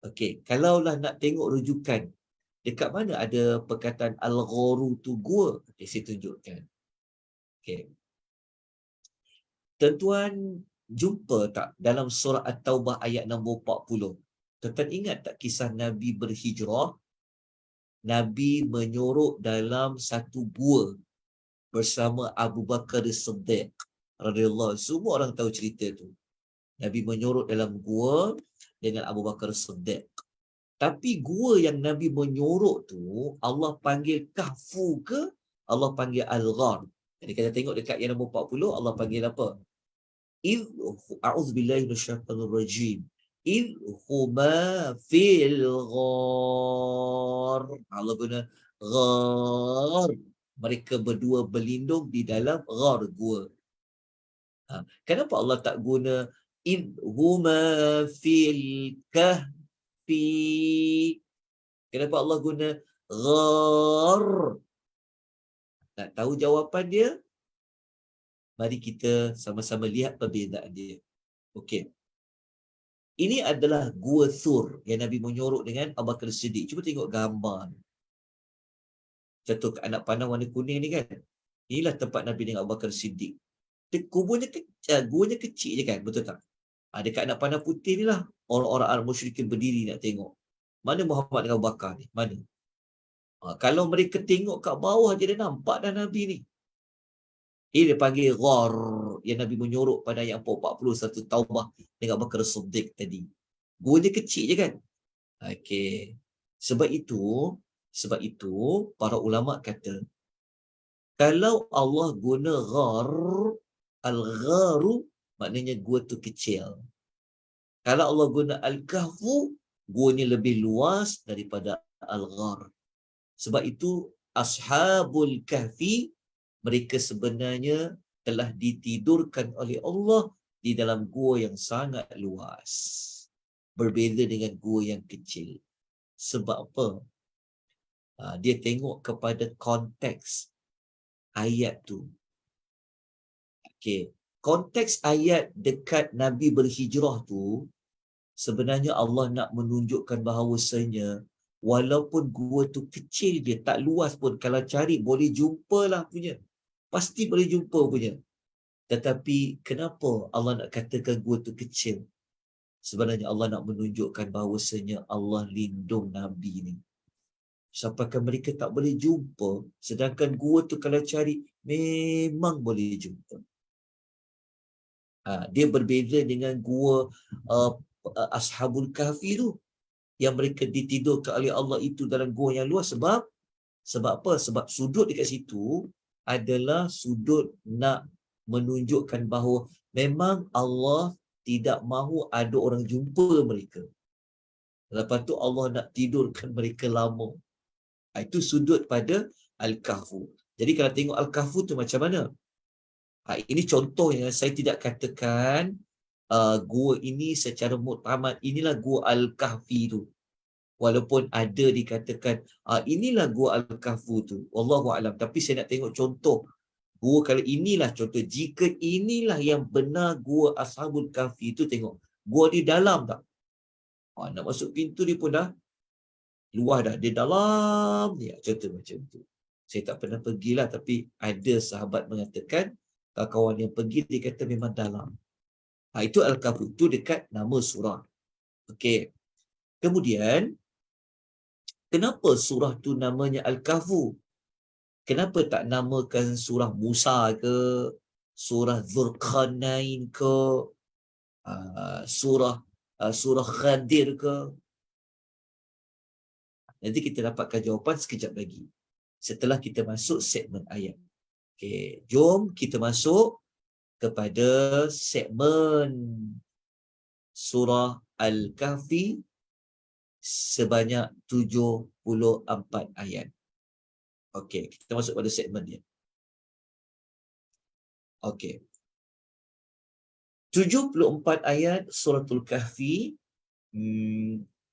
Okey, kalaulah nak tengok rujukan, dekat mana ada perkataan al-gharu tu gua? Okey, saya tunjukkan. Okey. Tuan-tuan jumpa tak dalam surah At-Taubah ayat nombor 40? Tuan-tuan ingat tak kisah Nabi berhijrah? Nabi menyorok dalam satu gua bersama Abu Bakar As-Siddiq radhiyallahu anhu. Semua orang tahu cerita tu. Nabi menyorok dalam gua dengan Abu Bakar As-Siddiq. Tapi gua yang Nabi menyorok tu, Allah panggil kahfu ke? Allah panggil al-ghar. Jadi kita tengok dekat yang nombor 40, Allah panggil apa? A'udzubillahi minasyaitonir rajim. Huma fil ghar. Allah guna ghar. Mereka berdua berlindung di dalam ghar, gua. Kenapa Allah tak guna huma fil kahfi? Kenapa Allah guna ghar? Nak tahu jawapan dia? Mari kita sama-sama lihat perbezaan dia. Okey. Ini adalah Gua Thur yang Nabi menyorok dengan Abu Bakar Siddiq. Cuba tengok gambar ni. Contoh anak panah warna kuning ni kan. Inilah tempat Nabi dengan Abu Bakar Siddiq. Guanya kecil je kan, betul tak? Dekat anak panah putih ni lah orang-orang al-musyrikin berdiri nak tengok. Mana Muhammad dengan Abu Bakar ni? Mana? Kalau mereka tengok kat bawah je dia nampak dah Nabi ni. Ini dia panggil ghar yang Nabi menyorok pada ayat 41 Taubah dengan Abu Bakar Siddiq tadi. Guanya kecil je kan? Okey. Sebab itu para ulama kata kalau Allah guna ghar, al-gharu maknanya gua tu kecil. Kalau Allah guna al-kahfu, guanya lebih luas daripada al-ghar. Sebab itu ashabul kahfi mereka sebenarnya telah ditidurkan oleh Allah di dalam gua yang sangat luas. Berbeza dengan gua yang kecil. Sebab apa? Dia tengok kepada konteks ayat tu. Okey. Konteks ayat dekat Nabi berhijrah tu, sebenarnya Allah nak menunjukkan bahawasanya walaupun gua tu kecil dia, tak luas pun, kalau cari boleh jumpalah punya. Pasti boleh jumpa punya. Tetapi kenapa Allah nak katakan gua tu kecil? Sebenarnya Allah nak menunjukkan bahawasanya Allah lindung Nabi ni. Sampaikan mereka tak boleh jumpa. Sedangkan gua tu kalau cari memang boleh jumpa. Dia berbeza dengan gua Ashabul Kahfi tu. Yang mereka ditidurkan oleh Allah itu dalam gua yang luas. Sebab apa? Sebab sudut dekat situ adalah sudut nak menunjukkan bahawa memang Allah tidak mahu ada orang jumpa mereka. Lepas tu Allah nak tidurkan mereka lama. Itu sudut pada Al-Kahfu. Jadi kalau tengok Al-Kahfu tu macam mana? Ini contoh yang saya tidak katakan gua ini secara muktamad inilah gua Al-Kahfi tu. Walaupun ada dikatakan inilah gua Al-Kahfu tu. Wallahu a'lam. Tapi saya nak tengok contoh. Gua kalau inilah contoh. Jika inilah yang benar gua Ashabul Kahfi tu, tengok. Gua di dalam tak? Nak masuk pintu dia pun dah luar dah. Dia dalam ni. Contoh macam tu. Saya tak pernah pergilah, tapi ada sahabat mengatakan kawan yang pergi dia kata memang dalam. Itu Al-Kahfi. Itu dekat nama surah. Okey. Kemudian kenapa surah tu namanya Al-Kahfu? Kenapa tak namakan surah Musa ke, surah Dzulqarnain ke, surah Khadir ke? Nanti kita dapatkan jawapan sekejap lagi. Setelah kita masuk segmen ayat. Okey, jom kita masuk kepada segmen surah Al-Kahfi sebanyak 74 ayat. Okey, kita masuk pada segmen dia. Okey. 74 ayat suratul Kahfi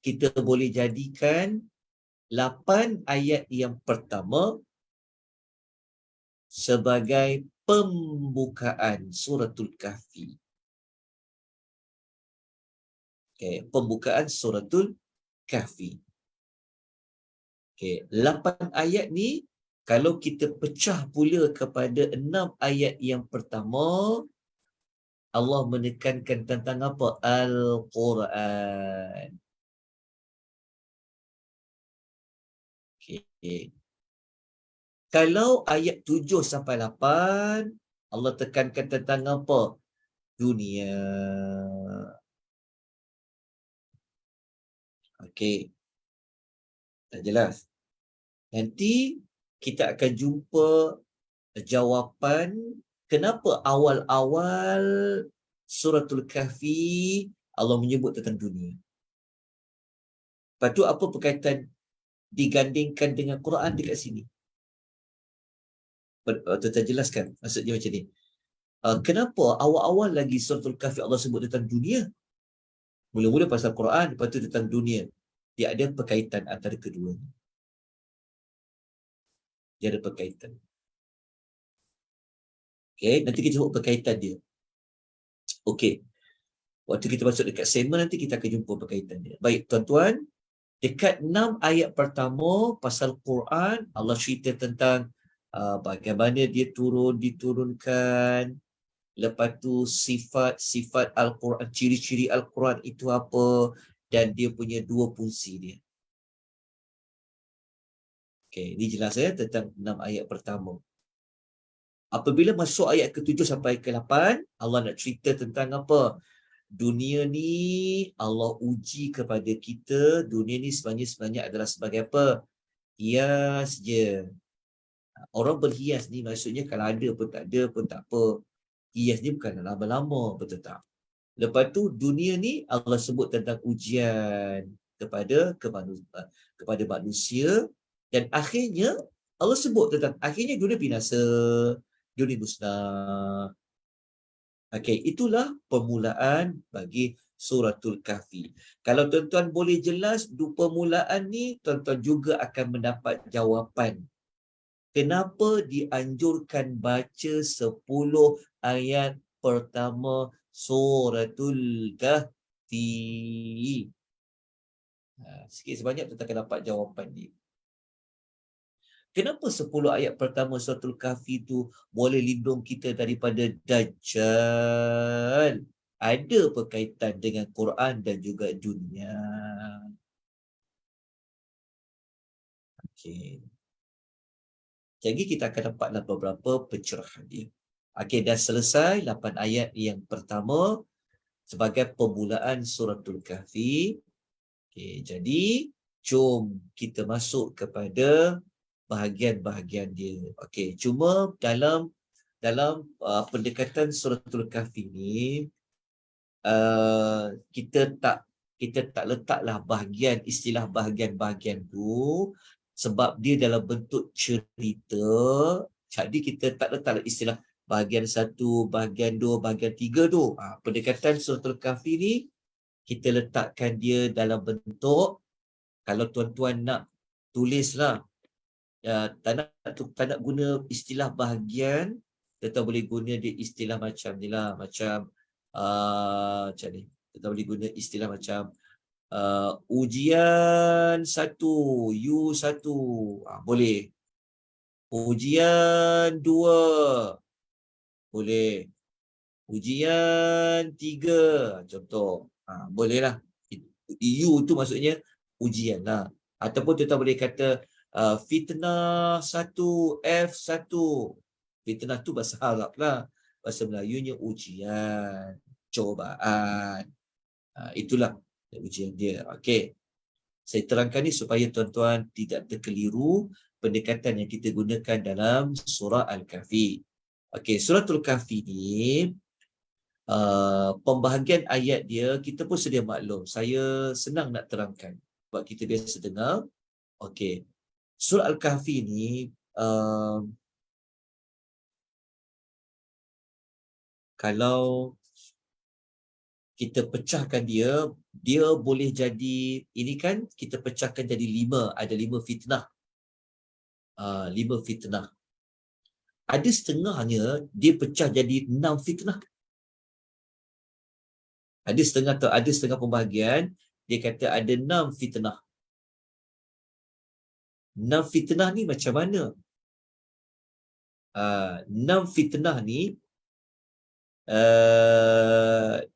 kita boleh jadikan 8 ayat yang pertama sebagai pembukaan suratul Kahfi. Okay, pembukaan suratul Kahfi. Okay, 8 ayat ni kalau kita pecah pula kepada 6 ayat yang pertama, Allah menekankan tentang apa? Al-Quran. Okay. Kalau ayat 7 sampai 8, Allah tekankan tentang apa? Dunia. Okey, dah jelas. Nanti kita akan jumpa jawapan kenapa awal-awal suratul Kahfi Allah menyebut tentang dunia. Lepas tu apa berkaitan digandingkan dengan Quran dekat sini? Tuan jelaskan. Maksudnya macam ni. Kenapa awal-awal lagi suratul Kahfi Allah sebut tentang dunia? Mula-mula pasal Quran, lepas tu tentang dunia. Dia ada perkaitan antara kedua. Dia ada perkaitan. Okay, nanti kita sebut perkaitan dia. Okey. Waktu kita masuk dekat segmen nanti kita akan jumpa perkaitan dia. Baik, tuan-tuan. Dekat 6 ayat pertama pasal Quran, Allah cerita tentang bagaimana dia diturunkan. Lepas tu sifat-sifat Al-Quran, ciri-ciri Al-Quran itu apa. Dan dia punya dua fungsi dia. Okey, ini jelas ya tentang 6 ayat pertama. Apabila masuk ayat ke-7 sampai ke-8, Allah nak cerita tentang apa? Dunia ni Allah uji kepada kita. Dunia ni sebenarnya adalah sebagai apa? Hias je. Orang berhias ni maksudnya kalau ada pun tak ada pun tak apa. Hias ni bukan lama-lama, betul tak? Lepas tu dunia ni Allah sebut tentang ujian kepada manusia dan akhirnya Allah sebut tentang akhirnya dunia binasa, dunia musnah. Okey, itulah permulaan bagi suratul Kahfi. Kalau tuan-tuan boleh jelas permulaan ni, tuan-tuan juga akan mendapat jawapan. Kenapa dianjurkan baca 10 ayat pertama suratul Kahfi? Sikit sebanyak tuan-tuan akan dapat jawapan ni. Kenapa 10 ayat pertama suratul Kahfi tu boleh lindung kita daripada Dajjal? Ada berkaitan dengan Quran dan juga dunia. Okey. Jadi kita akan dapatlah beberapa pencerahan dia. Okey, dah selesai 8 ayat yang pertama sebagai permulaan suratul Kahfi. Okey, jadi jom kita masuk kepada bahagian-bahagian dia. Okey, cuma dalam pendekatan suratul Kahfi ni kita tak letaklah istilah bahagian-bahagian tu sebab dia dalam bentuk cerita. Jadi kita tak letaklah istilah bahagian 1, bahagian 2, bahagian 3 tu. Pendekatan suratul Kahfi ni kita letakkan dia dalam bentuk, kalau tuan-tuan nak tulislah, tak nak guna istilah bahagian, kita boleh guna dia istilah macam ni lah, macam ni. Kita boleh guna istilah macam ujian 1, U1, boleh. Ujian 2, boleh. Ujian 3, contoh. Bolehlah. U tu maksudnya ujian lah. Ataupun kita boleh kata fitnah 1, F1. Fitnah tu bahasa Arab lah. Bahasa Melayunya ujian, cobaan. Itulah ujian dia. Okey. Saya terangkan ni supaya tuan-tuan tidak terkeliru pendekatan yang kita gunakan dalam surah Al-Kahfi. Okey, suratul Kahfi ni pembahagian ayat dia kita pun sedia maklum. Saya senang nak terangkan sebab kita biasa dengar. Okey. Surah Al-Kahfi ni kalau kita pecahkan dia, dia boleh jadi, ini kan kita pecahkan jadi 5, ada 5 fitnah. 5 fitnah. Ada setengahnya dia pecah jadi 6 fitnah. Ada setengah pembahagian dia kata ada 6 fitnah. 6 fitnah ni macam mana? 6 fitnah ni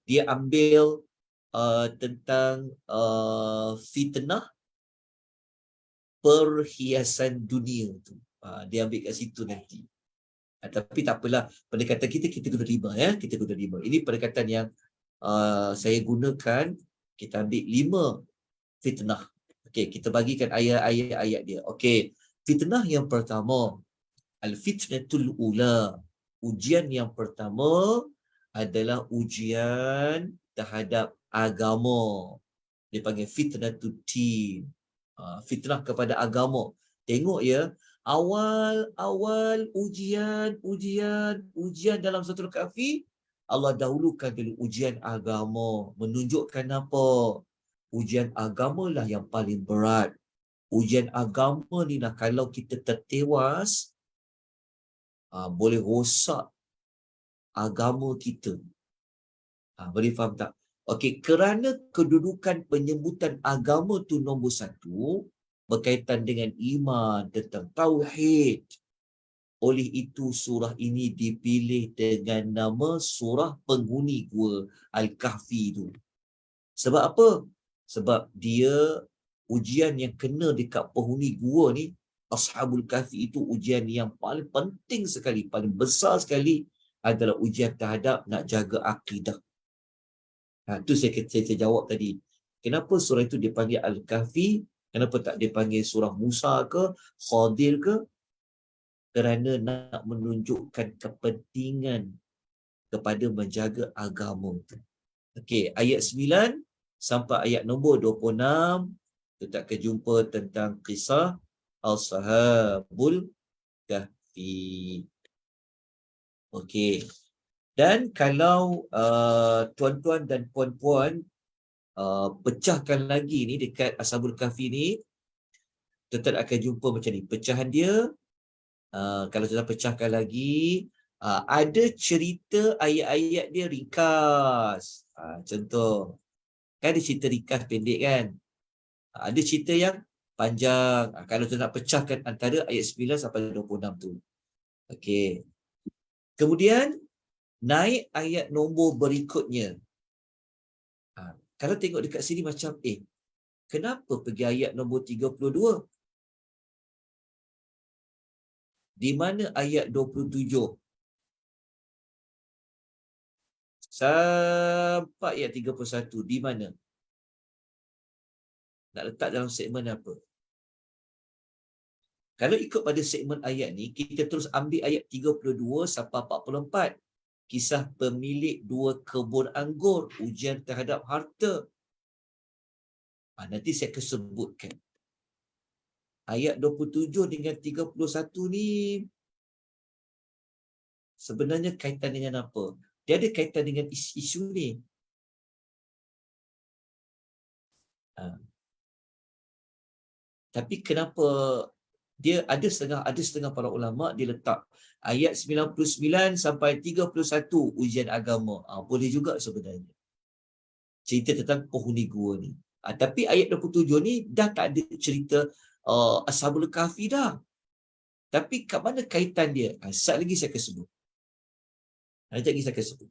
dia ambil tentang fitnah perhiasan dunia tu. Dia ambil kat situ nanti. Tapi tak apalah, pendekatan kita guna 5 ya, kita guna 5. Ini pendekatan yang saya gunakan, kita ambil 5 fitnah. Okey, kita bagikan ayat dia. Okey, fitnah yang pertama, al-fitnatul ula. Ujian yang pertama adalah ujian terhadap agama. Dia panggil fitnatul din. Fitnah kepada agama. Tengok ya, awal ujian dalam suratul Kahfi, Allah dahulukan dulu ujian agama, menunjukkan apa? Ujian agama lah yang paling berat. Ujian agama ni lah kalau kita tertewas, boleh rosak agama kita. Boleh faham tak? Okey, kerana kedudukan penyebutan agama tu nombor 1, berkaitan dengan iman, tentang tauhid. Oleh itu surah ini dipilih dengan nama surah penghuni gua Al-Kahfi tu. Sebab apa? Sebab dia ujian yang kena dekat penghuni gua ni, Ashabul Kahfi itu ujian yang paling penting sekali, paling besar sekali adalah ujian terhadap nak jaga akidah. Tu saya jawab tadi. Kenapa surah itu dipanggil Al-Kahfi? Kenapa tak dipanggil surah Musa ke, Khadir ke? Kerana nak menunjukkan kepentingan kepada menjaga agama itu. Okey, ayat 9 sampai ayat nombor 26 kita akan jumpa tentang kisah Ashabul Kahfi. Okey. Dan kalau tuan-tuan dan puan-puan pecahkan lagi ni dekat Ashabul Kahfi ni, tuan-tuan akan jumpa macam ni. Pecahan dia, kalau tuan-tuan pecahkan lagi, ada cerita ayat-ayat dia ringkas. Contoh, kan ada cerita ringkas pendek kan? Ada cerita yang panjang. Kalau tuan nak pecahkan antara ayat 9 sampai 26 tu. Okey. Kemudian, naik ayat nombor berikutnya. Kalau tengok dekat sini macam, kenapa pergi ayat nombor 32? Di mana ayat 27? Sampai ayat 31. Di mana? Nak letak dalam segmen apa? Kalau ikut pada segmen ayat ni, kita terus ambil ayat 32 sampai 44. Kisah pemilik 2 kebun anggur, ujian terhadap harta. Nanti saya akan sebutkan. Ayat 27 dengan 31 ni sebenarnya kaitan dengan apa? Dia ada kaitan dengan isu ni. Tapi kenapa dia ada setengah para ulama dia letak ayat 99 sampai 31 ujian agama. Boleh juga sebenarnya. Cerita tentang penghuni gua ni. Tapi ayat 27 ni dah tak ada cerita Ashabul Kahfi dah. Tapi kat mana kaitan dia? Sekejap lagi saya akan sebut.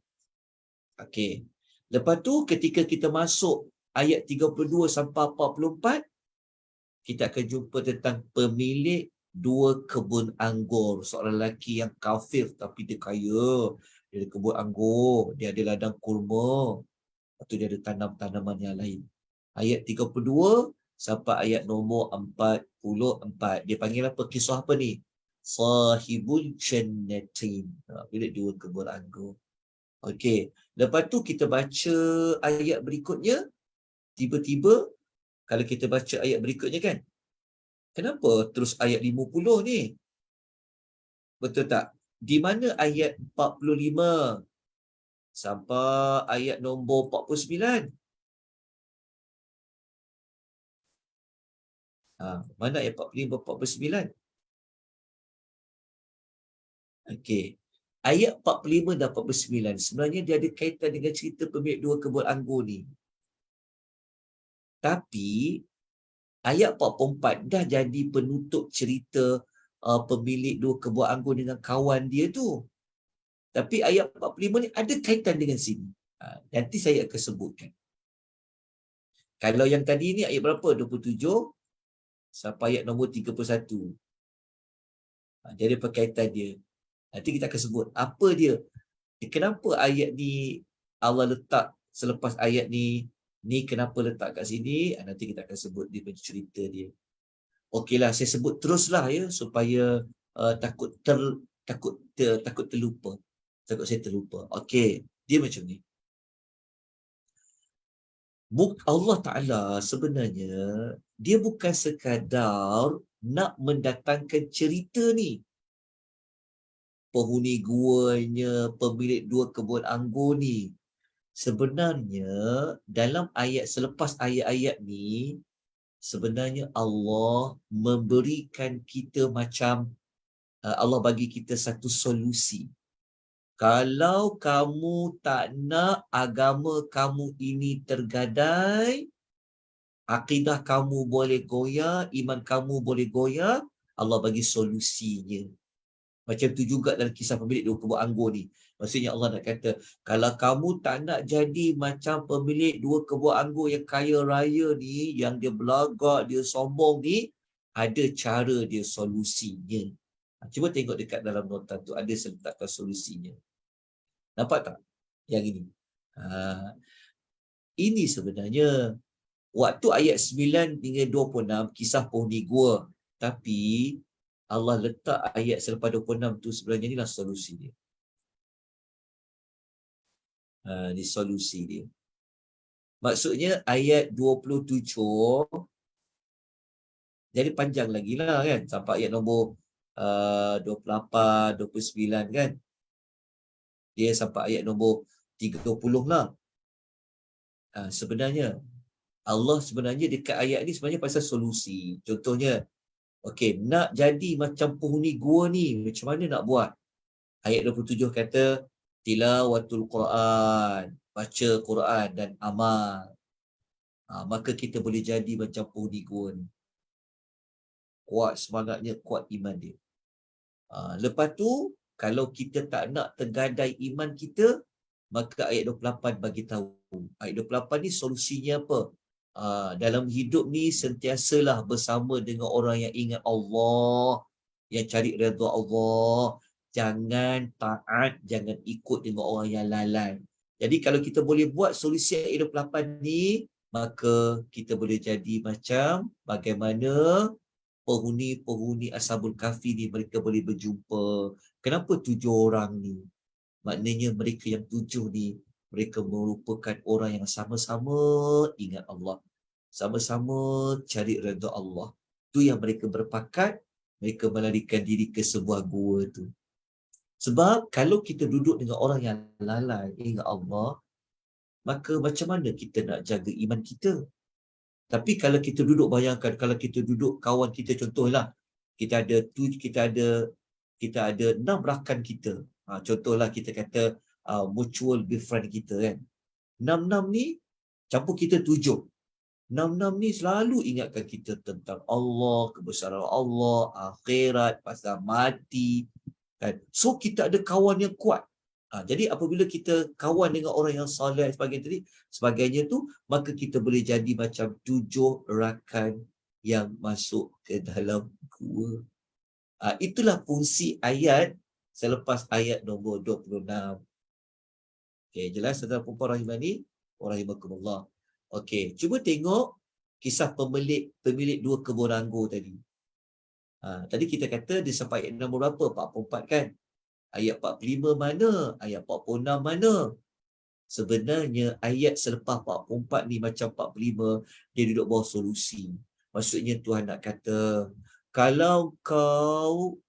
Okey. Lepas tu ketika kita masuk ayat 32 sampai 44, kita akan jumpa tentang pemilik 2 kebun anggur. Seorang lelaki yang kafir tapi dia kaya. Dia ada kebun anggur, dia ada ladang kurma. Lepas tu dia ada tanam-tanaman yang lain. Ayat 32 sampai ayat nombor 44. Dia panggil apa? Kisah apa ni? Sahibul Jannatin. Pemilik 2 kebun anggur. Okey. Lepas tu kita baca ayat berikutnya. Tiba-tiba kalau kita baca ayat berikutnya kan, kenapa terus ayat 50 ni? Betul tak? Di mana ayat 45 sampai ayat nombor 49. Mana ayat 45, 49? Okey. Ayat 45 dan 49 sebenarnya dia ada kaitan dengan cerita pemilik 2 kebun anggur ni. Tapi ayat 44 dah jadi penutup cerita pemilik 2 kebun anggur dengan kawan dia tu. Tapi ayat 45 ni ada kaitan dengan sini. Nanti saya akan sebutkan. Kalau yang tadi ni ayat berapa? 27 sampai ayat nombor 31. Dia ada perkaitan dia. Nanti kita akan sebut apa dia. Kenapa ayat ni Allah letak selepas ayat ni kenapa letak kat sini? Nanti kita akan sebut dia punya cerita dia. Okeylah, saya sebut teruslah ya supaya takut terlupa. Takut saya terlupa. Okey, dia macam ni. Allah Ta'ala sebenarnya dia bukan sekadar nak mendatangkan cerita ni. Penghuni guanya, pemilik 2 kebun anggur ni. Sebenarnya dalam ayat selepas ayat-ayat ni, sebenarnya Allah memberikan kita macam, Allah bagi kita satu solusi. Kalau kamu tak nak agama kamu ini tergadai, akidah kamu boleh goyah, iman kamu boleh goyah, Allah bagi solusinya. Macam tu juga dalam kisah pemilik 2 kebun anggur ni. Maksudnya Allah nak kata, kalau kamu tak nak jadi macam pemilik 2 kebun anggur yang kaya raya ni, yang dia belagak, dia sombong ni, ada cara dia, solusinya. Cuba tengok dekat dalam nota tu, ada letakkan solusinya. Nampak tak? Yang ini. Ini sebenarnya waktu ayat 9 hingga 26 kisah penghuni gua. Tapi Allah letak ayat selepas 26 tu sebenarnya inilah solusi dia. Ini solusi dia. Maksudnya ayat 27 jadi panjang lagi lah kan. Sampai ayat nombor 28, 29 kan. Dia sampai ayat nombor 30 lah. Sebenarnya Allah sebenarnya dekat ayat ni sebenarnya pasal solusi. Contohnya, okey, nak jadi macam penghuni gua ni, macam mana nak buat? Ayat 27 kata, tilawatul Quran, baca Quran dan amal. Maka kita boleh jadi macam penghuni gua ni. Kuat semangatnya, kuat iman dia. Lepas tu, kalau kita tak nak tergadai iman kita, maka ayat 28 bagi tahu. Ayat 28 ni solusinya apa? Dalam hidup ni sentiasalah bersama dengan orang yang ingat Allah, yang cari redha Allah. Jangan taat, jangan ikut dengan orang yang lalai. Jadi kalau kita boleh buat solusi ayat 28 ni, maka kita boleh jadi macam bagaimana penghuni Ashabul Kahfi ni, mereka boleh berjumpa. Kenapa 7 orang ni? Maknanya mereka yang 7 ni, mereka merupakan orang yang sama-sama ingat Allah. Sama-sama cari redha Allah. Tu yang mereka berpakat, mereka melarikan diri ke sebuah gua tu. Sebab kalau kita duduk dengan orang yang lalai ingat Allah, maka macam mana kita nak jaga iman kita? Tapi kalau kita duduk, bayangkan kalau kita duduk kawan kita, contohlah kita ada 6 rakan kita. Contohlah kita kata mutual befriend kita kan. 6 ni campur kita 7. 6 ni selalu ingatkan kita tentang Allah, kebesaran Allah, akhirat, pasal mati kan. So kita ada kawan yang kuat. Jadi apabila kita kawan dengan orang yang soleh sebagainya tu, maka kita boleh jadi macam 7 rakan yang masuk ke dalam gua. Itulah fungsi ayat selepas ayat nombor 26. Okey, jelas saudara perempuan rahimani wa rahimakumullah. Okey, cuba tengok kisah pemilik 2 kebun anggur tadi. Tadi kita kata dia sampai ayat nombor berapa? 44 kan? Ayat 45 mana? Ayat 46 mana? Sebenarnya ayat selepas 44 ni macam 45, dia duduk bawah solusi. Maksudnya Tuhan nak kata, kalau kau,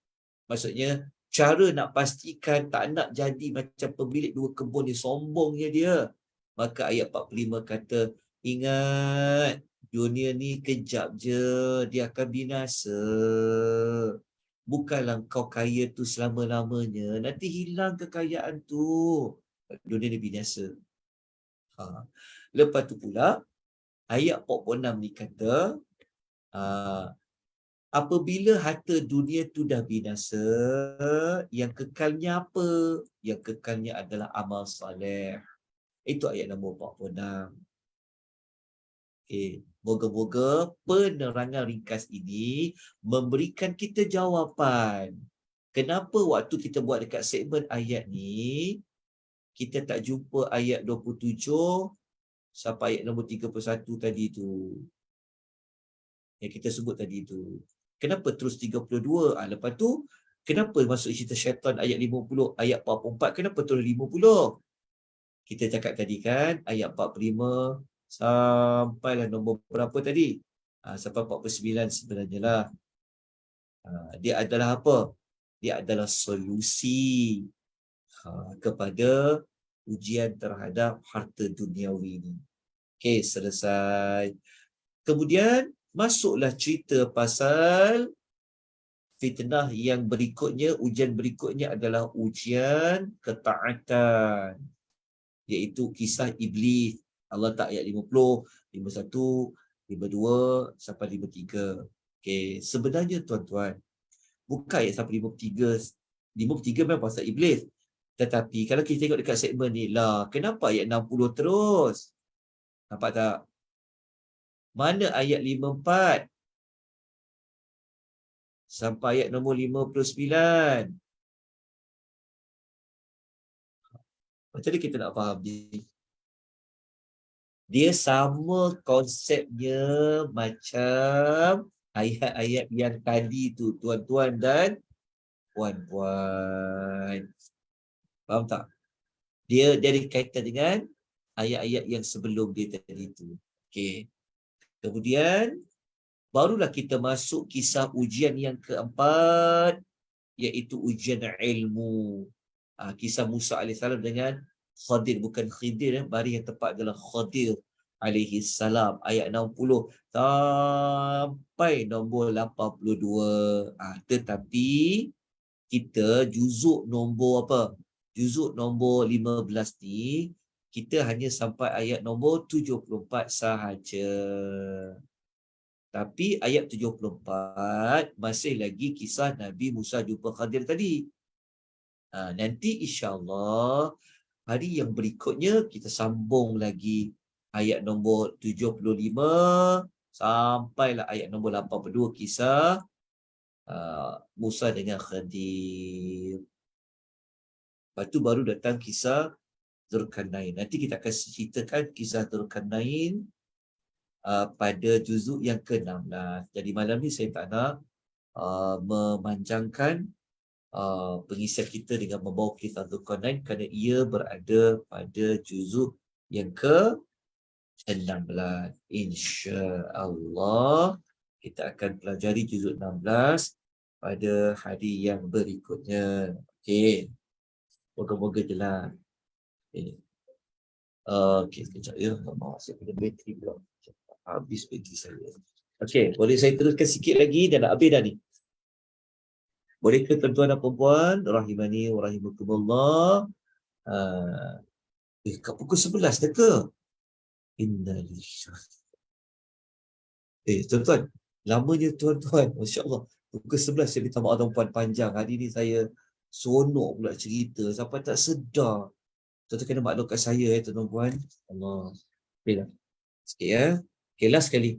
maksudnya cara nak pastikan tak nak jadi macam pemilik dua kebun ni, sombongnya dia. Maka ayat 45 kata, ingat, dunia ni kejap je, dia akan binasa. Bukanlah kau kaya tu selama-lamanya, nanti hilang kekayaan tu. Dunia ni binasa. Lepas tu pula, ayat 46 ni kata, apabila harta dunia tu dah binasa, yang kekalnya apa? Yang kekalnya adalah amal soleh. Itu ayat nombor 46. Moga-moga penerangan ringkas ini memberikan kita jawapan. Kenapa waktu kita buat dekat segmen ayat ni, kita tak jumpa ayat 27 sampai ayat nombor 31 tadi tu. Yang kita sebut tadi tu. Kenapa terus 32? Lepas tu, kenapa masuk cerita syaitan ayat 50, ayat 44, kenapa terus 50? Kita cakap tadi kan, ayat 45 sampailah nombor berapa tadi? Sampai 49 sebenarnya lah. Dia adalah apa? Dia adalah solusi kepada ujian terhadap harta duniawi ni. Okey, selesai. Kemudian, masuklah cerita pasal fitnah yang berikutnya, ujian berikutnya adalah ujian ketaatan. Iaitu kisah Iblis. Allah tak ayat 50, 51, 52 sampai 53. Okey, sebenarnya tuan-tuan, bukan ayat sampai 53. 53 memang pasal Iblis. Tetapi kalau kita tengok dekat segmen ni, lah, kenapa ayat 60 terus? Nampak tak? Mana ayat 54? Sampai ayat nombor 59. Macam mana kita nak faham ni? Dia sama konsepnya macam ayat-ayat yang tadi tu, tuan-tuan dan puan-puan. Faham tak? Dia ada kaitan dengan ayat-ayat yang sebelum dia tadi tu. Okey. Kemudian, barulah kita masuk kisah ujian yang keempat, iaitu ujian ilmu. Kisah Musa AS dengan Khadir, bukan Khidir, bari yang tepat adalah Khadir alaihi salam, ayat 60 sampai nombor 82. Tetapi kita juzuk nombor apa? Juzuk nombor 15 ni kita hanya sampai ayat nombor 74 sahaja. Tapi ayat 74 masih lagi kisah Nabi Musa jumpa Khadir tadi. Nanti insya-Allah hari yang berikutnya kita sambung lagi ayat nombor 75 sampailah ayat nombor 82 kisah Musa dengan Khadir. Lepas tu baru datang kisah Dzulkarnain. Nanti kita akan ceritakan kisah Dzulkarnain pada juzuk yang ke-16. Jadi malam ni saya tak nak memanjangkan pengisian kita dengan membawa kisah Dzulkarnain kerana ia berada pada juzuk yang ke-16. InsyaAllah kita akan pelajari juzuk 16 pada hari yang berikutnya. Okey. Moga-moga jelas. Okey, sekejap ya. Saya punya bateri pula. Habis bateri saya. Okey, boleh saya teruskan sikit lagi dan dah habis dah ni. Boleh ke tuan-tuan dan puan-puan, rahimani wa rahimakumullah. Kat pukul 11 dah ke? Innalillahi. Tuan-tuan, lamanya tuan-tuan, masya-Allah. Pukul 11 saya minta maaf tuan-puan panjang. Hari ni saya sonok pula cerita sampai tak sedar. Tuan-tuan kena maklumkan saya tuan-puan. Allah. Okeylah. Sikit ya. Okey, last sekali.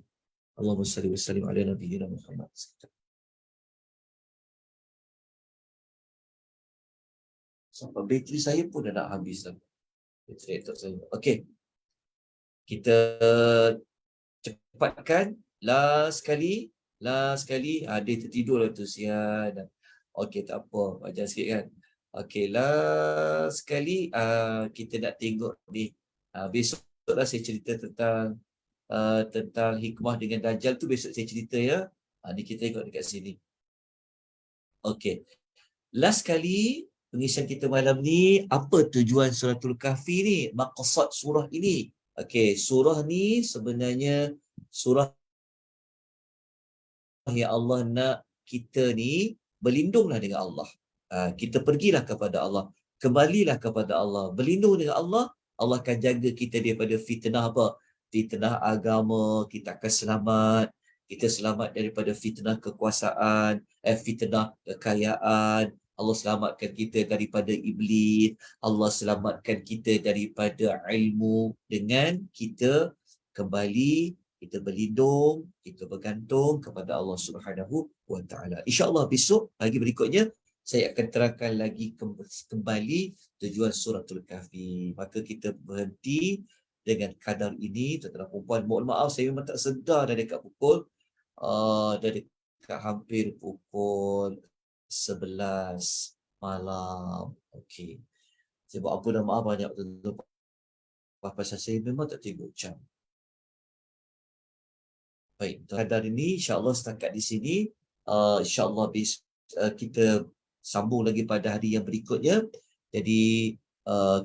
Allahumma salli wa sallim ala nabiyyina Muhammad. Sampai bateri saya pun dah nak habis dah. Bateri laptop saya. Okey. Kita cepatkan. Last sekali. Dia tertidur lah tu. Sian. Okey, tak apa. Ajar sikit kan. Okey, last sekali. Kita nak tengok ni. Besoklah saya cerita tentang hikmah dengan Dajjal tu. Besok saya cerita ya. Ni kita tengok dekat sini. Okey. Last kali pengisian kita malam ni, apa tujuan suratul kahfi ni? Maqsad surah ini. Okey, surah ni sebenarnya surah yang Allah nak kita ni berlindunglah dengan Allah. Kita pergilah kepada Allah. Kembalilah kepada Allah. Berlindung dengan Allah, Allah akan jaga kita daripada fitnah apa? Fitnah agama, kita akan selamat. Kita selamat daripada fitnah kekuasaan, fitnah kekayaan. Allah selamatkan kita daripada iblis. Allah selamatkan kita daripada ilmu dengan kita kembali, kita berlindung, kita bergantung kepada Allah Subhanahu wa taala. Insya-Allah besok pagi berikutnya saya akan terangkan lagi kembali tujuan suratul kahfi. Maka kita berhenti dengan kadar ini, tuan-tuan dan puan. Mohon maaf saya memang tak sedar dah dekat pukul hampir pukul 11 malam. Okey. Saya buat ampun dan maaf banyak tuan-tuan. Pasal saya memang tak tengok jam. Baik, kadar ini insya-Allah setakat di sini. Insya-Allah kita sambung lagi pada hari yang berikutnya. Jadi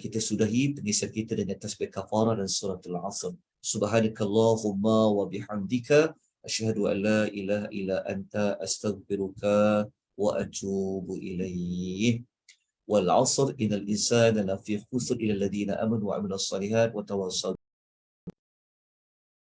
kita sudahi pengisian kita dengan tasbih kafarah dan suratul Asr. Subhanakallahumma wa bihamdika asyhadu an la ilaha illa anta astaghfiruka wa atubu ilaik. Wal 'asr innal insana lafi khusr illa alladhina amanu wa 'amilus shalihat wa tawassaw